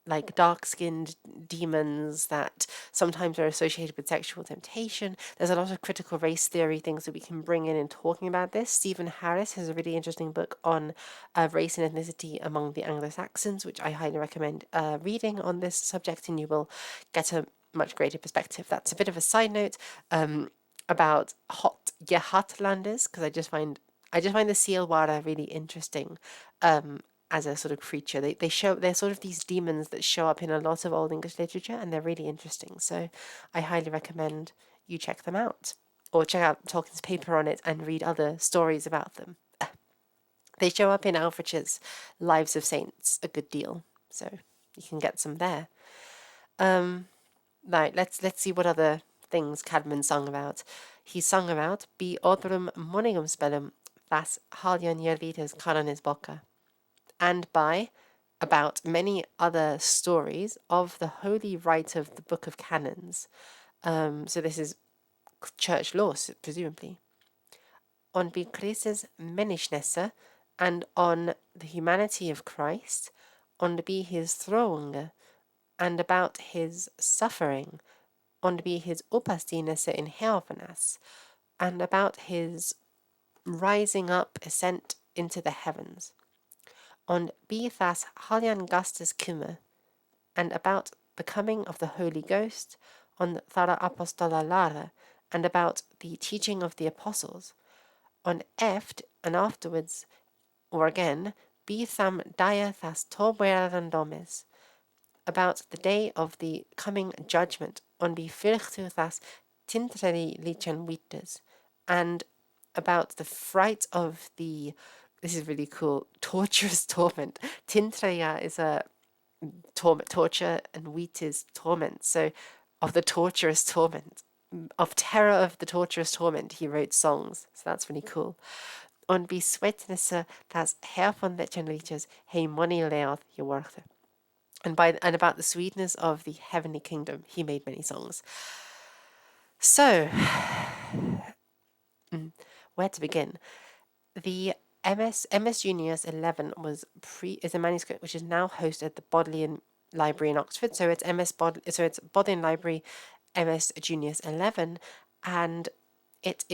like dark-skinned demons that sometimes are associated with sexual temptation. There's a lot of critical race theory things that we can bring in talking about this. Stephen Harris has a really interesting book on race and ethnicity among the Anglo-Saxons, which I highly recommend reading on this subject, and you will get a much greater perspective. That's a bit of a side note about hot Gehatlanders, because I just find the Sielwara really interesting as a sort of creature. They're sort of these demons that show up in a lot of Old English literature, and they're really interesting. So I highly recommend you check them out, or check out Tolkien's paper on it and read other stories about them. They show up in Alfred's Lives of Saints a good deal, so you can get some there. Right, let's see what other things Cadmon sung about. He sung about Bi odrum monigum spellum thas haljan yervites canonis boca, and by about many other stories of the holy rite of the Book of Canons. So this is church law, presumably. On Christus Mennishnesse, and on the humanity of Christ, on be his throne, and about his suffering, on be his uppastinesse in Hervenas, and about his rising up, ascent into the heavens. On be thas Halian Gastus Kümme, and about the coming of the Holy Ghost, on Thara Apostola Lara, and about the teaching of the apostles, on eft, and afterwards, or again, be tham dia thas toberan domes, about the day of the coming judgment, on be fyrchtu thas tintreri lichen wittes, and about the fright of the, this is really cool, torturous torment. Tintreia is a torture, and wheat is torment. So of the torturous torment, of terror of the torturous torment, he wrote songs. So that's really cool. On be sweetnesse das her von lichen liches hei moni leoth jeworthe. And about the sweetness of the heavenly kingdom, he made many songs. So, where to begin? The MS Junius 11 is a manuscript which is now hosted at the Bodleian Library in Oxford. So it's Bodleian Library MS Junius 11, and it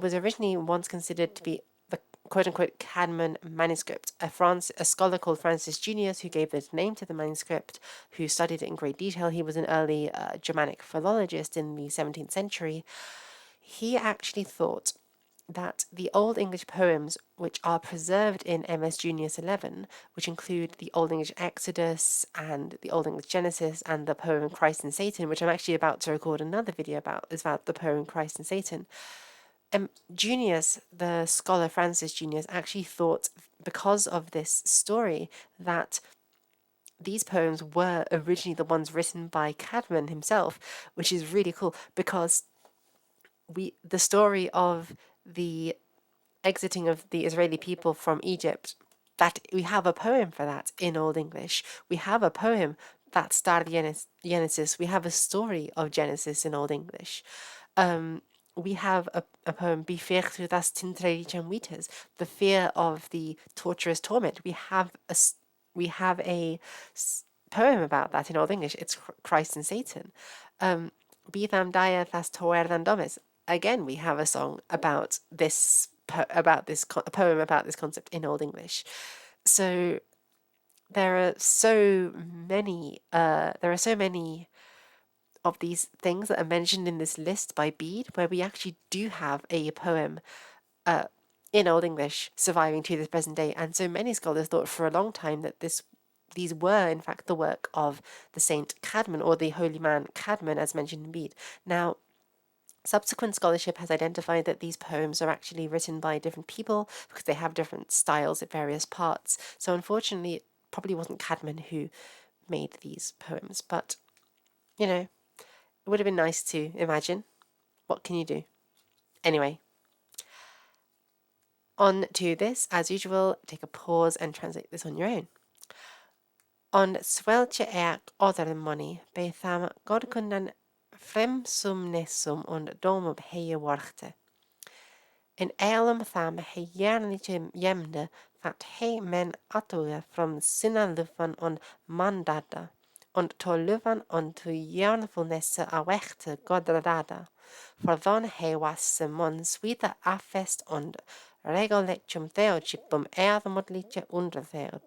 was originally once considered to be the quote-unquote Cadmon manuscript. A scholar called Francis Junius, who gave the name to the manuscript, who studied it in great detail. He was an early Germanic philologist in the 17th century. He actually thought that the Old English poems which are preserved in MS Junius 11, which include the Old English Exodus and the Old English Genesis and the poem Christ and Satan, which I'm actually about to record another video about, is about the poem Christ and Satan. Junius, the scholar Francis Junius, actually thought, because of this story, that these poems were originally the ones written by Cadmon himself, which is really cool, because the story of the exiting of the Israeli people from Egypt, that we have a poem for that in Old English. We have a poem that started Genesis. We have a story of Genesis in Old English. We have a poem, Befecht das Tintrericham Witas, the fear of the torturous torment. We have a poem about that in Old English. It's Christ and Satan. Bitham Dia das Toer than Domis. Again, we have a song about this a poem about this concept in Old English. So there are so many of these things that are mentioned in this list by Bede, where we actually do have a poem in Old English surviving to this present day. And so many scholars thought for a long time that these were in fact the work of the saint Cadmon, or the holy man Cadmon, as mentioned in Bede. Now, subsequent scholarship has identified that these poems are actually written by different people because they have different styles at various parts. So unfortunately, it probably wasn't Cadmon who made these poems, but you know, it would have been nice to imagine. What can you do? Anyway, on to this. As usual, take a pause and translate this on your own. On sweltje other money, beth am godkunnan fremsum nessum und domum heie worchte. In eilum tham he jernliche jemde that he men atoge from sinna lufan und mandada, und to lufan und to jernfulnesse a wechte godradada, for then he was Cædmon sweeter affest und regolectum theodchipum ermodliche undertheoded.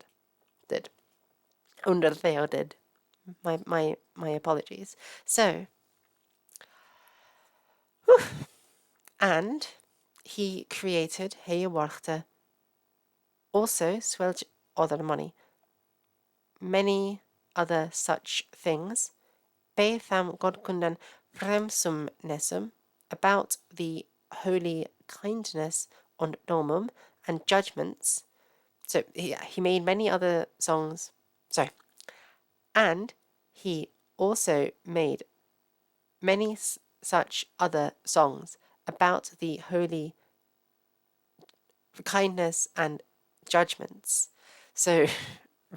My apologies. So, and he created Heyewarchte, also swelch other money, many other such things, Betham Godkundan Fremsum Nessum, about the holy kindness on domum and judgments. So he made many other songs. Sorry. And he also made many such other songs about the holy kindness and judgments. So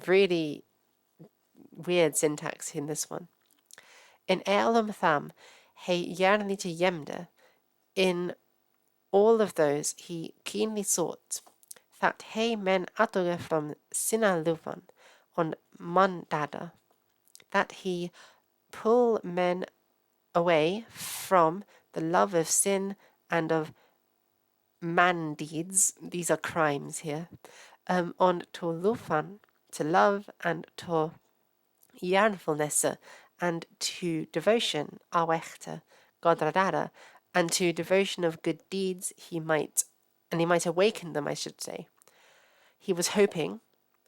really weird syntax in this one. In eilum tham, he jernlite jemde. In all of those, he keenly sought that he men atoge from sinna lufan on mandada, that he pull men away from the love of sin and of man deeds. These are crimes here. On to lufan, to love, and to jernfulnesse, and to devotion, awechte, godradada, and to devotion of good deeds he might awaken them, I should say. He was hoping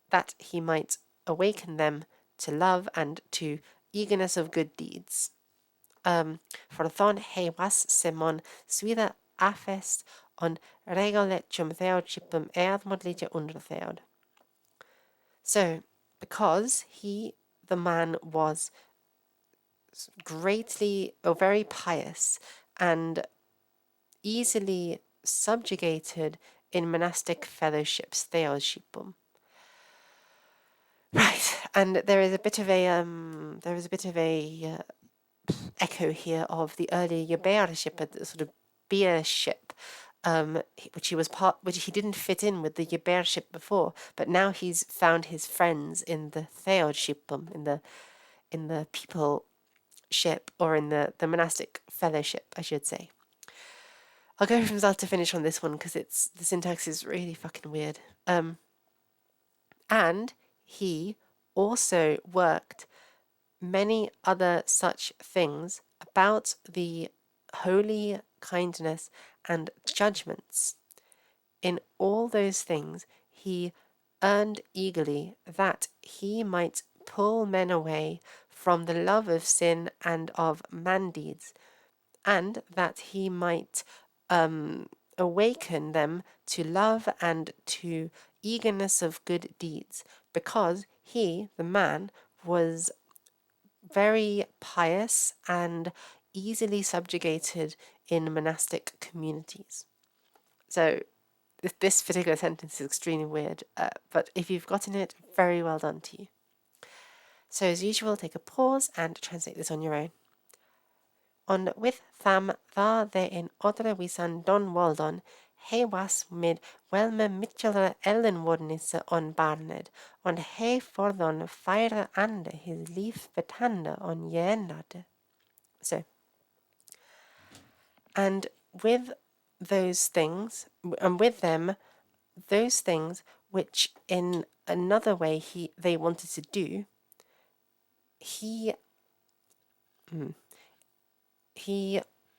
that he might awaken them to love and to eagerness of good deeds. For thon he was Cædmon swyddfa affest on regolectum theodchipum erdmodlige undertheod. So, because he, the man, was greatly or very pious and easily subjugated in monastic fellowships, theodchipum. Right, and there is a bit of a echo here of the early Ybeirship, a sort of beership, which he didn't fit in with the Ybeirship before, but now he's found his friends in the theodchipum, in the people ship, or in the monastic fellowship, I should say. I'll go from start to finish on this one because the syntax is really fucking weird. And he also worked many other such things about the holy kindness and judgments. In all those things he earned eagerly that he might pull men away from the love of sin and of man deeds, and that he might awaken them to love and to eagerness of good deeds, because he, the man, was very pious and easily subjugated in monastic communities. So this particular sentence is extremely weird, but if you've gotten it, very well done to you. So as usual, take a pause and translate this on your own. On with tham dha de in odre wisan don waldon, he was mid welme mitchellere ellenwordnisse on barned, on he fordon feire ande his lief betande on jenade. So, and with those things, and with them, those things which in another way they wanted to do, he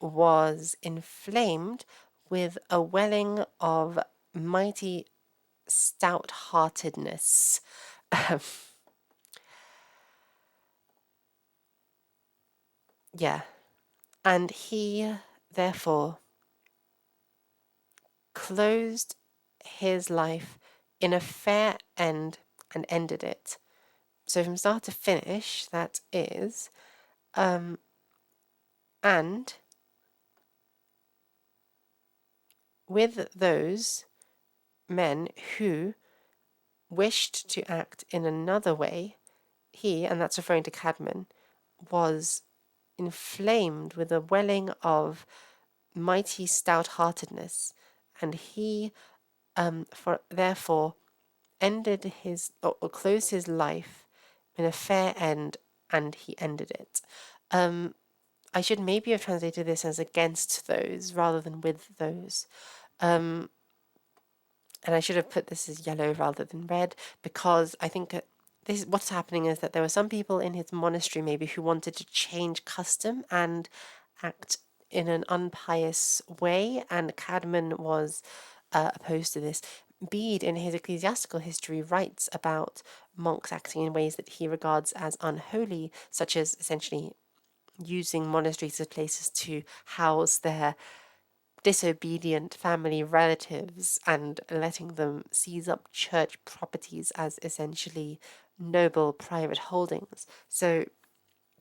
was inflamed with a welling of mighty stout-heartedness. Yeah. And he, therefore, closed his life in a fair end and ended it. So from start to finish, that is, and with those men who wished to act in another way, he, and that's referring to Cadmon, was inflamed with a welling of mighty stout-heartedness, and he therefore ended his or closed his life in a fair end, and he ended it. I should maybe have translated this as against those rather than with those. And I should have put this as yellow rather than red, because I think what's happening is that there were some people in his monastery maybe who wanted to change custom and act in an unpious way, and Cadmon was opposed to this. Bede, in his ecclesiastical history, writes about monks acting in ways that he regards as unholy, such as essentially using monasteries as places to house their disobedient family relatives and letting them seize up church properties as essentially noble private holdings. So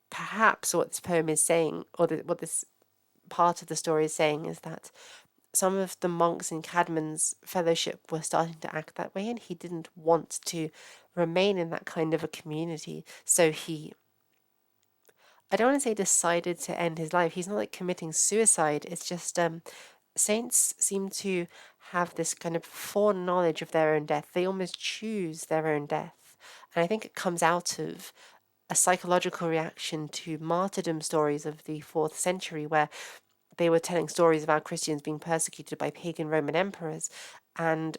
perhaps what this poem is saying, or what this part of the story is saying, is that some of the monks in Caedmon's fellowship were starting to act that way, and he didn't want to remain in that kind of a community. So he, I don't want to say decided to end his life. He's not like committing suicide. It's just saints seem to have this kind of foreknowledge of their own death. They almost choose their own death. And I think it comes out of a psychological reaction to martyrdom stories of the 4th century, where they were telling stories about Christians being persecuted by pagan Roman emperors, and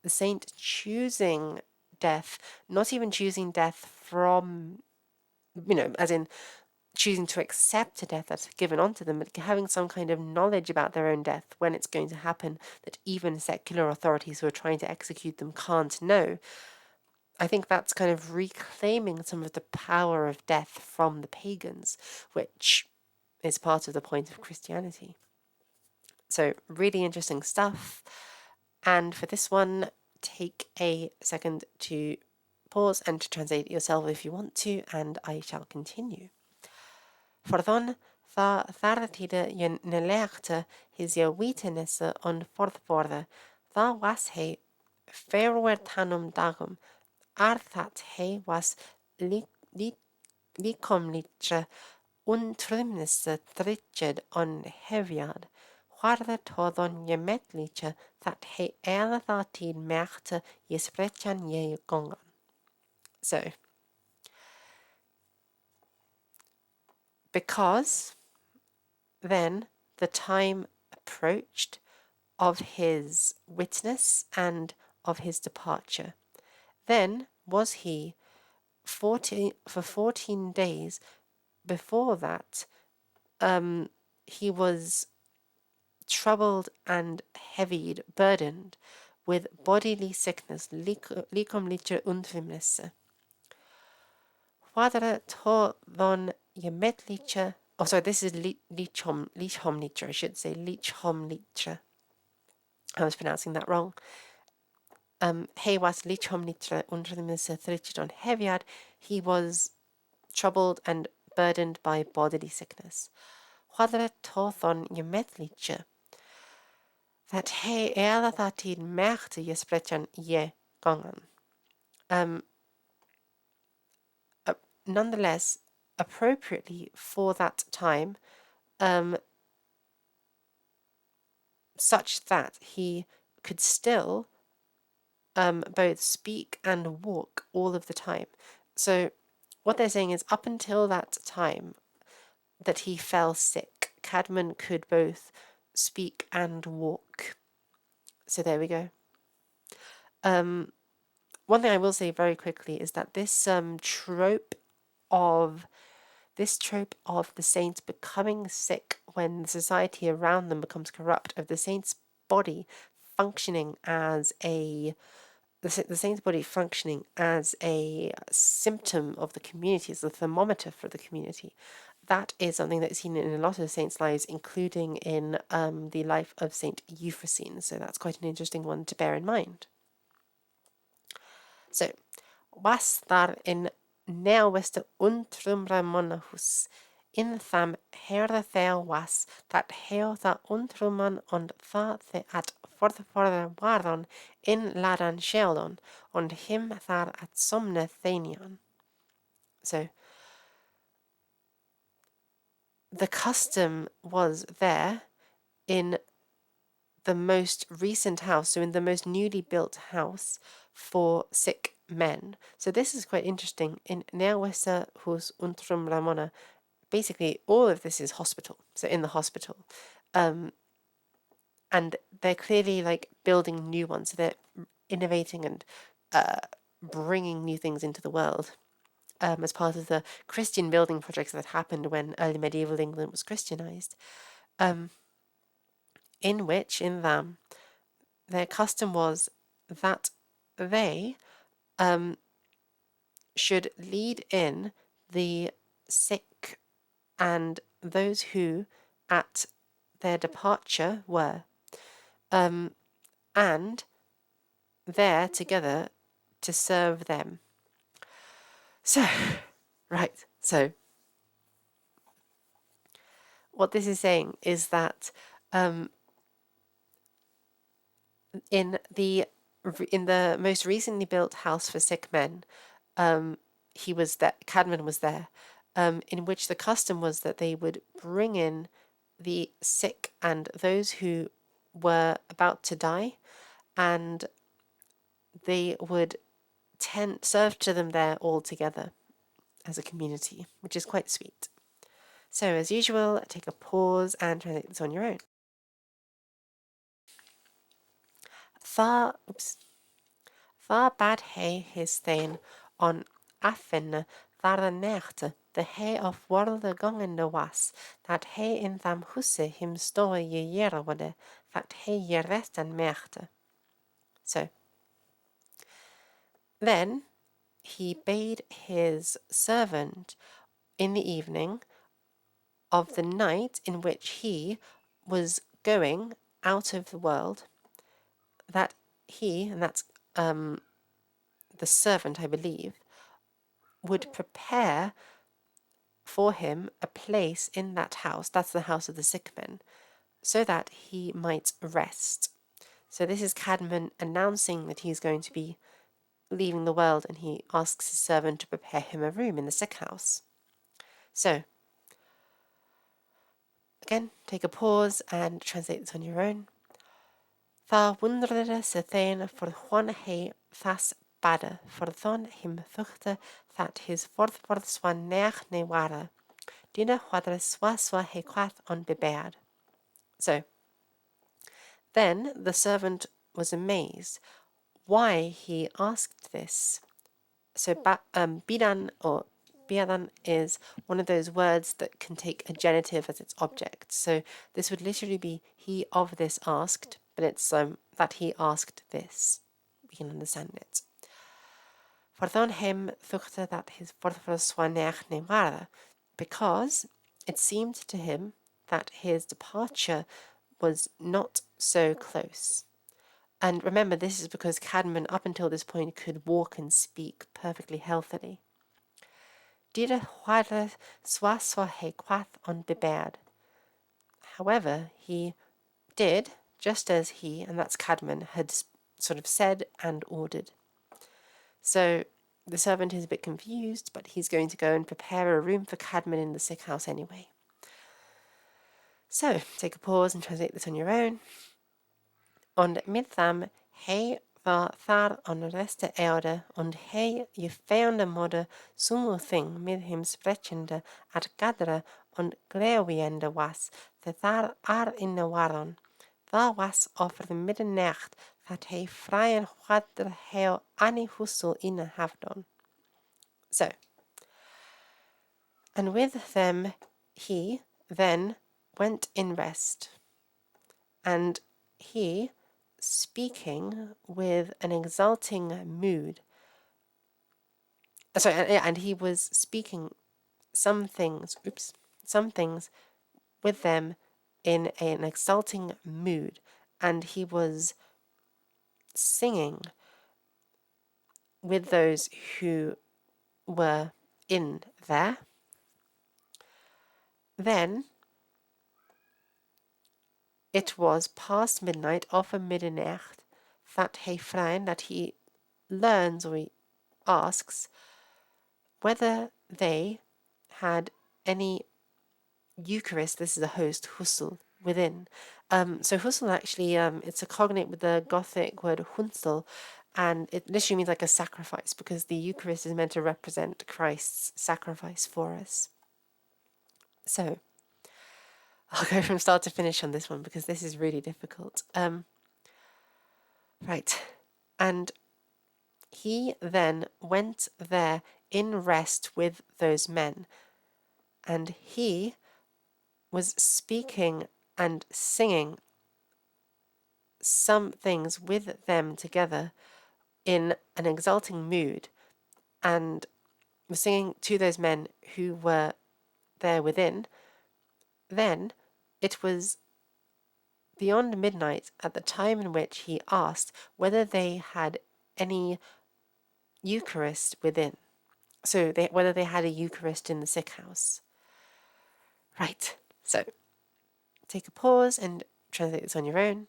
the saint choosing death, not even choosing death from, as in choosing to accept a death that's given onto them, but having some kind of knowledge about their own death when it's going to happen that even secular authorities who are trying to execute them can't know. I think that's kind of reclaiming some of the power of death from the pagans, which is part of the point of Christianity. So really interesting stuff. And for this one, take a second to pause and to translate it yourself if you want to, and I shall continue. Forðan þartíð neleachta his witnesse on forthborða, tha was he fairwer tanum dagum, arthat he was likomliche untrymnisse tritjed on heviad, hwarða toðon jemetliche that he elathatid merkte jespretjan je gongan. So, because then the time approached of his witness and of his departure. Then was he for 14 days before that, he was troubled and heavied, burdened with bodily sickness, likomliche Untrymnisse. Hwadere to thon jemetliche, oh sorry, this is lichomliche, I should say, lichomliche. I was pronouncing that wrong. He was lichomliche Untrymnisse thriched on heviad. He was troubled and burdened by bodily sickness. chwadre tothon je metlietje. That he that tid merkte je spretjan je gangen. Nonetheless, appropriately for that time, such that he could still both speak and walk all of the time. So what they're saying is up until that time that he fell sick, Cadmon could both speak and walk. So there we go. One thing I will say very quickly is that this trope of the saints becoming sick when the society around them becomes corrupt, of the saint's body functioning as a symptom of the community, as a thermometer for the community. That is something that is seen in a lot of saints' lives, including in the life of Saint Euphrosyne. So that's quite an interesting one to bear in mind. So, was daar in Neelweste ontrumre monahus. In tham herde there was that heo the untruman und tha the at fortfordre waardon in ladan sheldon und him thar at somne thanion. So the custom was there in the most recent house, so in the most newly built house for sick men. So this is quite interesting. In Neerwesse Hus Untrum Ramona, basically all of this is hospital, so in the hospital. And they're clearly like building new ones, so they're innovating and bringing new things into the world. As part of the Christian building projects that happened when early medieval England was Christianized, in which, in them, their custom was that they should lead in the sick and those who at their departure were, and there together to serve them. So, right, so what this is saying is that in the most recently built house for sick men, he was there, Cadmon was there, in which the custom was that they would bring in the sick and those who were about to die, and they would serve to them there all together as a community, which is quite sweet. So as usual, take a pause and translate this on your own. Far bad he his thane on afinne thar nechte the he of world gangende was, that he in tham husse him story je worde, that he je resten merkte. So then he bade his servant in the evening of the night in which he was going out of the world, that he, and that's the servant, I believe, would prepare for him a place in that house, that's the house of the sick men, so that he might rest. So this is Cadmon announcing that he's going to be leaving the world, and he asks his servant to prepare him a room in the sick house. So, again, take a pause and translate this on your own. Tha wunderde se thane for Juan he fas bade, for thon him thuchte that his forth swan neach ne ware. Dina hwadre swa he quath on bebared. So, then the servant was amazed why he asked this. So bidan or biadan is one of those words that can take a genitive as its object. So this would literally be he of this asked, but it's that he asked this. We can understand it. Fordan him thuchte that his forthverswanech ne ware, because it seemed to him that his departure was not so close. And remember, this is because Cadmon, up until this point, could walk and speak perfectly healthily. Dire hware swa he quath on bebared. However, he did just as he, and that's Cadmon, had sort of said and ordered. So the servant is a bit confused, but he's going to go and prepare a room for Cadmon in the sick house anyway. So take a pause and translate this on your own. Und mit them he var thar on reste eode, und he je feande modde sumo thing med him sprechende at gadre und glewiende was, the thar inne waron. Thar was over the middernacht that he freien hadder heo any hustel inne havdon. So, and with them he then went in rest, and he, speaking with an exulting mood. Sorry, and he was speaking some things with them in an exulting mood, and he was singing with those who were in there. Then it was past midnight of a middernacht that he frein, that he learns or he asks whether they had any Eucharist. This is a host, Hussel, within. So Hussel actually, it's a cognate with the Gothic word Hunsel, and it literally means like a sacrifice, because the Eucharist is meant to represent Christ's sacrifice for us. So I'll go from start to finish on this one because this is really difficult. Right. And he then went there in rest with those men, and he was speaking and singing some things with them together in an exulting mood, and was singing to those men who were there within. Then it was beyond midnight at the time in which he asked whether they had any Eucharist within. So whether they had a Eucharist in the sick house. Right, so take a pause and translate this on your own.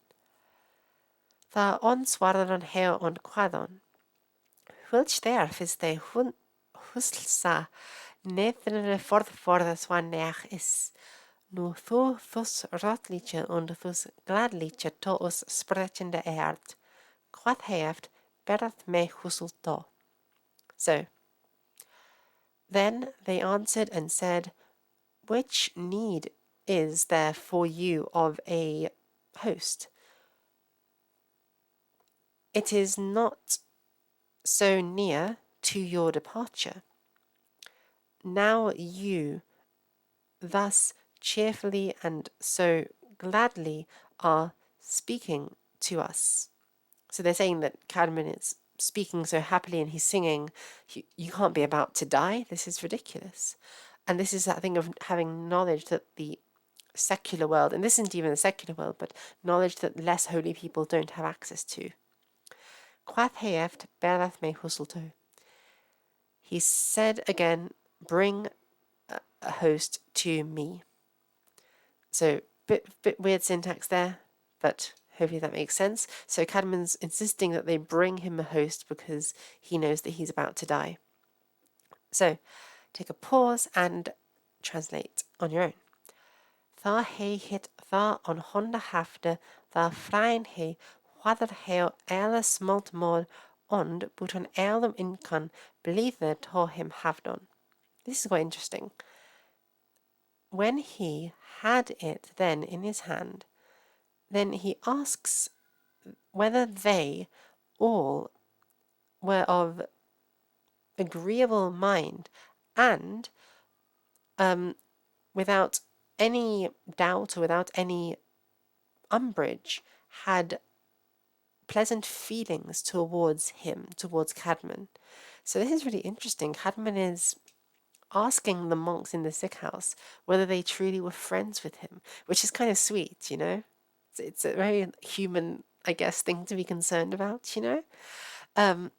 Tha on svaran heo on quadon. Whilch there is they hustlsa nethene forth swan neach is. Nu thu thus rotliche und thus gladliche to us sprechende erd. Quath heft berath me husselto. So, then they answered and said, which need is there for you of a host? It is not so near to your departure. Now you thus cheerfully and so gladly are speaking to us. So they're saying that Cadmon is speaking so happily and he's singing, you can't be about to die. This is ridiculous. And this is that thing of having knowledge that the secular world, and this isn't even the secular world, but knowledge that less holy people don't have access to. Quath heft berath me husselto. He said again, bring a host to me. So bit weird syntax there, but hopefully that makes sense. So Cadmon's insisting that they bring him a host because he knows that he's about to die. So take a pause and translate on your own. Tha he hit tha on honda hafte, tha frein he, whether heo ele smalt mod, ond but on elem incan, believe that to him have done. This is quite interesting. When he had it then in his hand, then he asks whether they all were of agreeable mind and without any doubt or without any umbrage had pleasant feelings towards him, towards Cadmon. So this is really interesting. Cadmon is asking the monks in the sick house whether they truly were friends with him, which is kind of sweet, you know? It's a very human, I guess, thing to be concerned about, you know?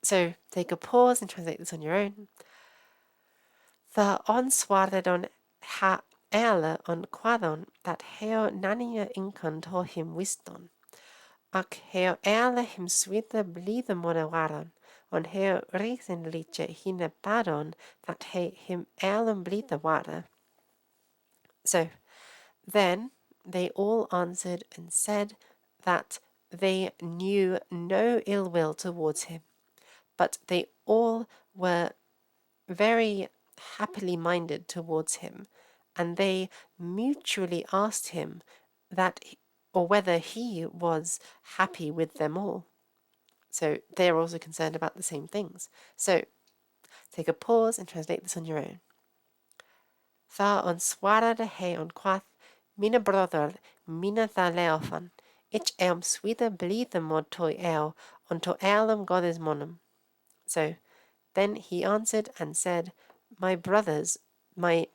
So take a pause and translate this on your own. The onswaarded on ha eile on quadon dat heo nania incan to him wisdom. Ac heo eile him swita blithe monawaran, on heo reason liche hine badon that he him eilem blithe wara. So then they all answered and said that they knew no ill will towards him, but they all were very happily minded towards him, and they mutually asked him that or whether he was happy with them all. So they're also concerned about the same things. So take a pause and translate this on your own. Tha on svarade he on quath, mina brother, mina tha leofan, ich eum swida blithe mod toi eo, on to eilem godes monum. So then he answered and said, my brothers, my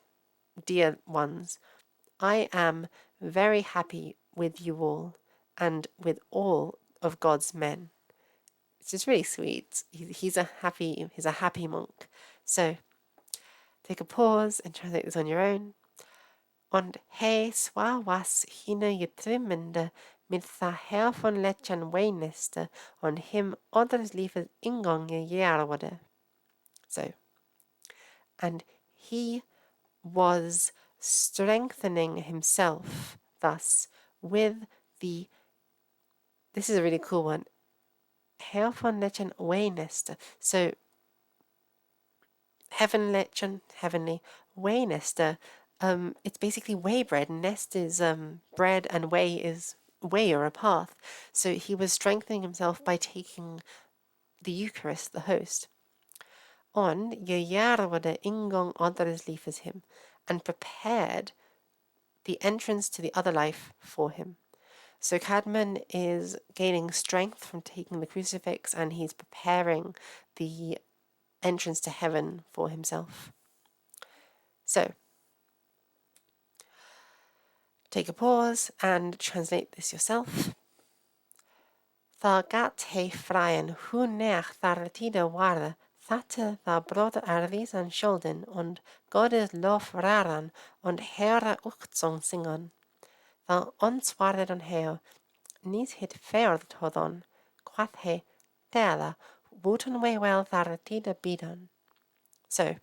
dear ones, I am very happy with you all and with all of God's men. It's just really sweet. He's a happy monk. So take a pause and translate this on your own. Und he swa was hine getrimmende mit tha her von lechan weineste on him others liefes ingonge järwade. So, and he was strengthening himself thus with the, this is a really cool one, her von lechan weineste. So heavenly, waynester, it's basically way bread. Nest is bread and way is way or a path. So he was strengthening himself by taking the Eucharist, the host. On de ingong others liefes him, and prepared the entrance to the other life for him. So Cadmon is gaining strength from taking the crucifix, and he's preparing the entrance to heaven for himself. So take a pause and translate this yourself. Tha gat he freien hoe nech thar tide warde, thatte tha brod ervis an schulden, und Gottes lof raran, und Herre uchtzong singen. Tha ons warde dan heo, nis hit ferd todon, quath he, tela, wooten we well thar tide bidan. So,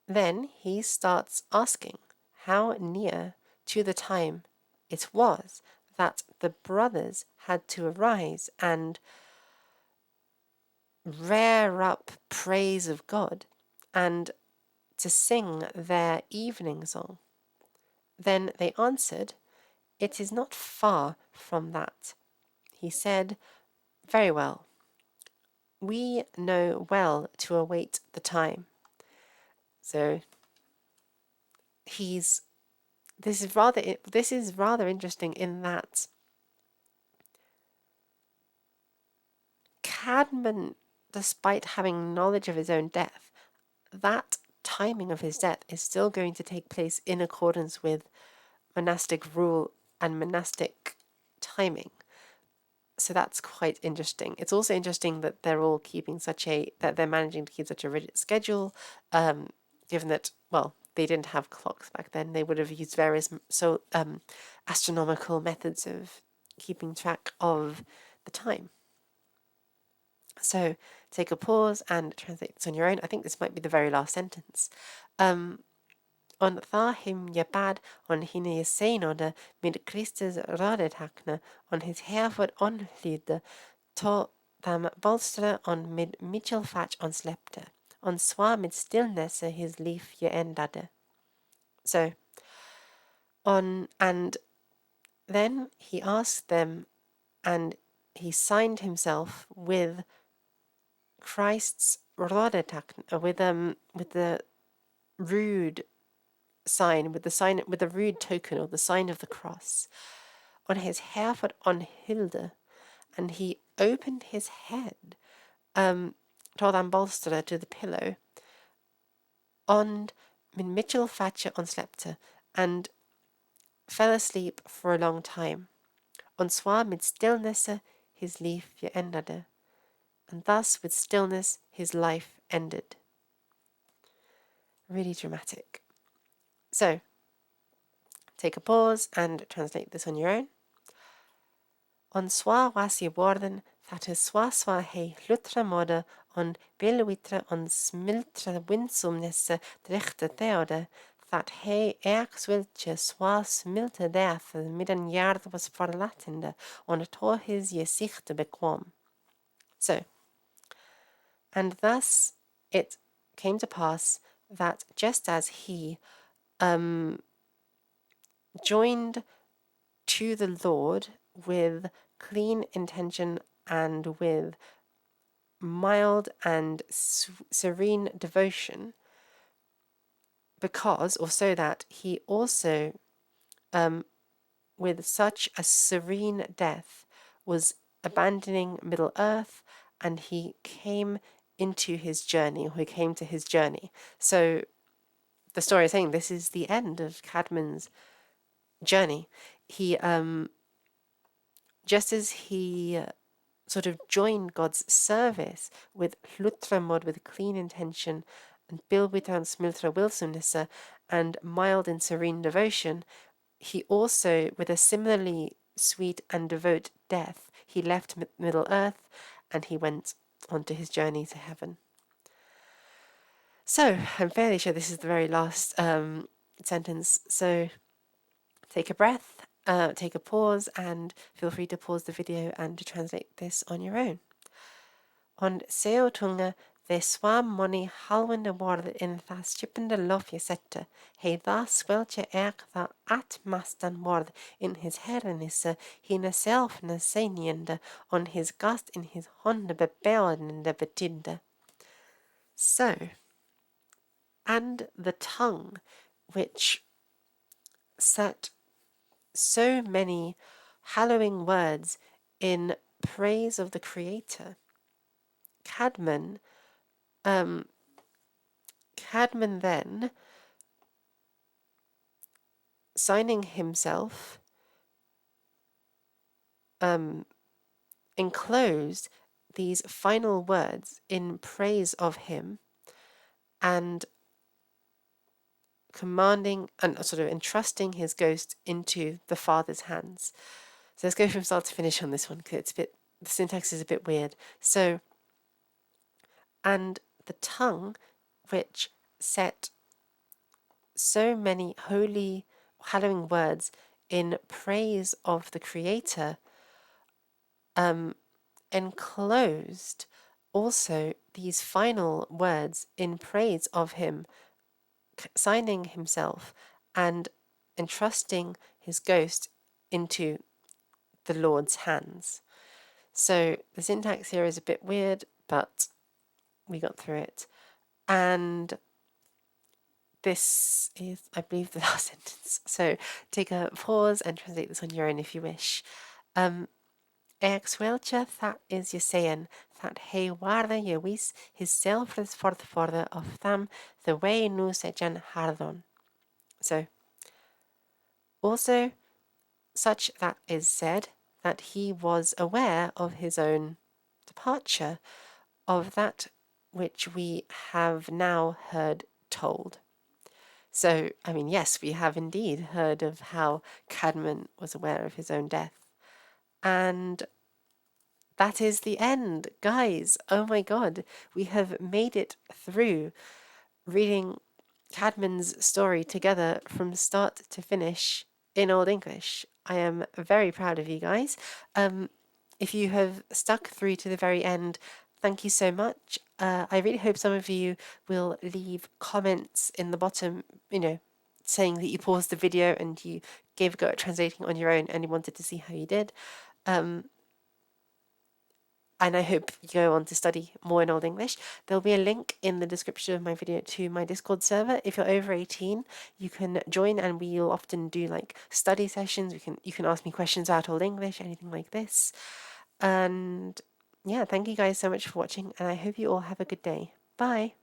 then he starts asking how near to the time it was that the brothers had to arise and rear up praise of God and to sing their evening song. Then they answered, it is not far from that. He said, very well, we know well to await the time. So this is rather interesting in that Cadmon, despite having knowledge of his own death, that timing of his death is still going to take place in accordance with monastic rule and monastic timing. So that's quite interesting. It's also interesting that they're all keeping that they're managing to keep such a rigid schedule, given that, well, they didn't have clocks back then. They would have used various astronomical methods of keeping track of the time. So take a pause and translate this on your own. I think this might be the very last sentence. On tha him jebad on hine seinode mid Christus radetakne on his herford onlide to them bolstre on mid Michelfatch on slepte on swa mid stillnesse his lief je endade. So and then he asked them, and he signed himself with Christ's rodetakne, with the rude sign, with the rude token or the sign of the cross on his herford on Hilde, and he opened his head toward bolster to the pillow on min Mitchell Thatcher on slepte, and fell asleep for a long time. On swa mid stillnesse his lief je endade, and thus with stillness his life ended. Really dramatic. So take a pause and translate this on your own. On swa was je worden that is swa hei lutra mode on bilwitra on smiltra winsomnesse drichte theode that hei swiltje swa smilte death midden yard was verlatende on to his gezichte bekwam. So, and thus it came to pass that just as he joined to the Lord with clean intention and with mild and serene devotion, because, or so that he also, with such a serene death, was abandoning Middle Earth, and he came into his journey, or he came to his journey. So the story is saying this is the end of Caedmon's journey. He, just as he sort of joined God's service with hlutramod, with clean intention, and bilwitan smiltra wilsumnissa, and mild and serene devotion, he also, with a similarly sweet and devout death, he left Middle Earth and he went on to his journey to heaven. So, I'm fairly sure this is the very last sentence. So, take a breath, take a pause, and feel free to pause the video and to translate this on your own. On seotunga the swam money halwende worden in tha skippende lofje sette, he tha sweltje tha atmastan word in his herrenisse, hine selfne seniende, on his gast in his honde bebeldende betinde. So, and the tongue which set so many hallowing words in praise of the Creator, Cadmon, Cadmon then, signing himself, enclosed these final words in praise of him and commanding and sort of entrusting his ghost into the Father's hands. So let's go from start to finish on this one because it's the syntax is a bit weird. So, and the tongue which set so many holy, hallowing words in praise of the Creator, enclosed also these final words in praise of him, signing himself and entrusting his ghost into the Lord's hands. So the syntax here is a bit weird, but we got through it. And this is, I believe, the last sentence. So take a pause and translate this on your own if you wish. Exwelcha that is je saying that he waarde je wis his self is for the of them the way nu sejan hardon. So also such that is said that he was aware of his own departure, of that which we have now heard told. So, I mean, yes, we have indeed heard of how Cadmon was aware of his own death. And that is the end, guys. Oh my god, we have made it through reading Cadmon's story together from start to finish in Old English. I am very proud of you guys. If you have stuck through to the very end, thank you so much. I really hope some of you will leave comments in the bottom, saying that you paused the video and you gave a go at translating on your own and you wanted to see how you did. And I hope you go on to study more in Old English. There'll be a link in the description of my video to my Discord server. If you're over 18, you can join, and we'll often do like study sessions. You can ask me questions about Old English, anything like this. And yeah, thank you guys so much for watching, and I hope you all have a good day. Bye.